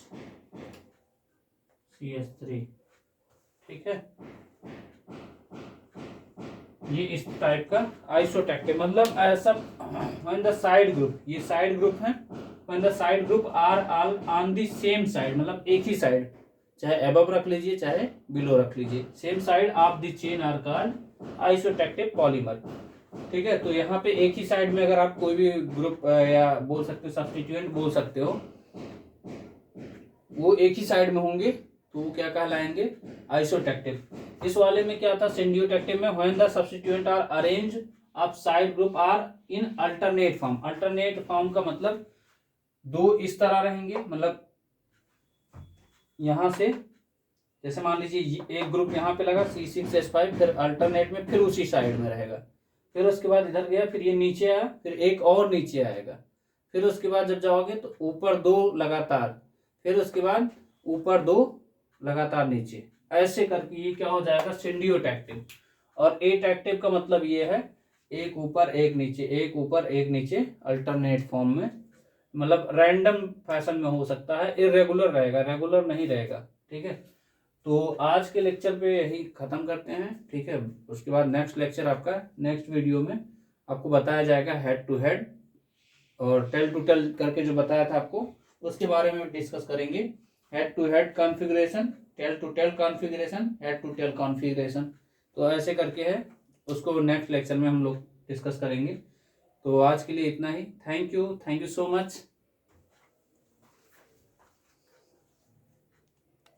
CH3, ठीक है। ये इस टाइप का आइसोटैक्टिव, मतलब ऐसा व्हेन द साइड ग्रुप, ये साइड ग्रुप है, when the side group are all on the same side, मतलब एक ही साइड, चाहे अबव रख लीजिए चाहे बिलो रख लीजिए, same side of the chain are called isotactive polymer, ठीक है। तो यहाँ पे एक ही साइड में अगर आप कोई भी ग्रुप या बोल सकते हो सब्स्टिट्यूएंट बोल सकते हो, वो एक ही साइड में होंगे तो वो क्या कहलाएंगे, आइसोटैक्टिव। इस वाले में क्या था, सिंडियोटैक्टिव में when the substituent are arrange of side group are in alternate form. Alternate form का मतलब दो इस तरह रहेंगे, मतलब यहां से जैसे मान लीजिए एक ग्रुप यहाँ पे लगा C6H5, फिर अल्टरनेट में फिर उसी साइड में रहेगा, फिर उसके बाद इधर गया, फिर ये नीचे आया, फिर एक और नीचे आएगा, फिर उसके बाद जब जाओगे तो ऊपर दो लगातार, फिर उसके बाद ऊपर दो लगातार नीचे, ऐसे करके ये क्या हो जाएगा, सिंडियोटैक्टिव। और एटैक्टिव का मतलब ये है एक ऊपर एक नीचे, एक ऊपर एक नीचे, अल्टरनेट फॉर्म में, मतलब रैंडम फैशन में हो सकता है, इरेगुलर रहेगा, रेगुलर नहीं रहेगा, ठीक है। तो आज के लेक्चर पे यही खत्म करते हैं, ठीक है। उसके बाद नेक्स्ट लेक्चर आपका नेक्स्ट वीडियो में आपको बताया जाएगा हेड टू हेड, और टेल टू टेल करके जो बताया था आपको उसके बारे में डिस्कस करेंगे। Head to head configuration, tail to tail configuration, head to tail configuration, तो ऐसे करके है, उसको नेक्स्ट लेक्चर में हम लोग डिस्कस करेंगे। तो आज के लिए इतना ही। Thank you so much.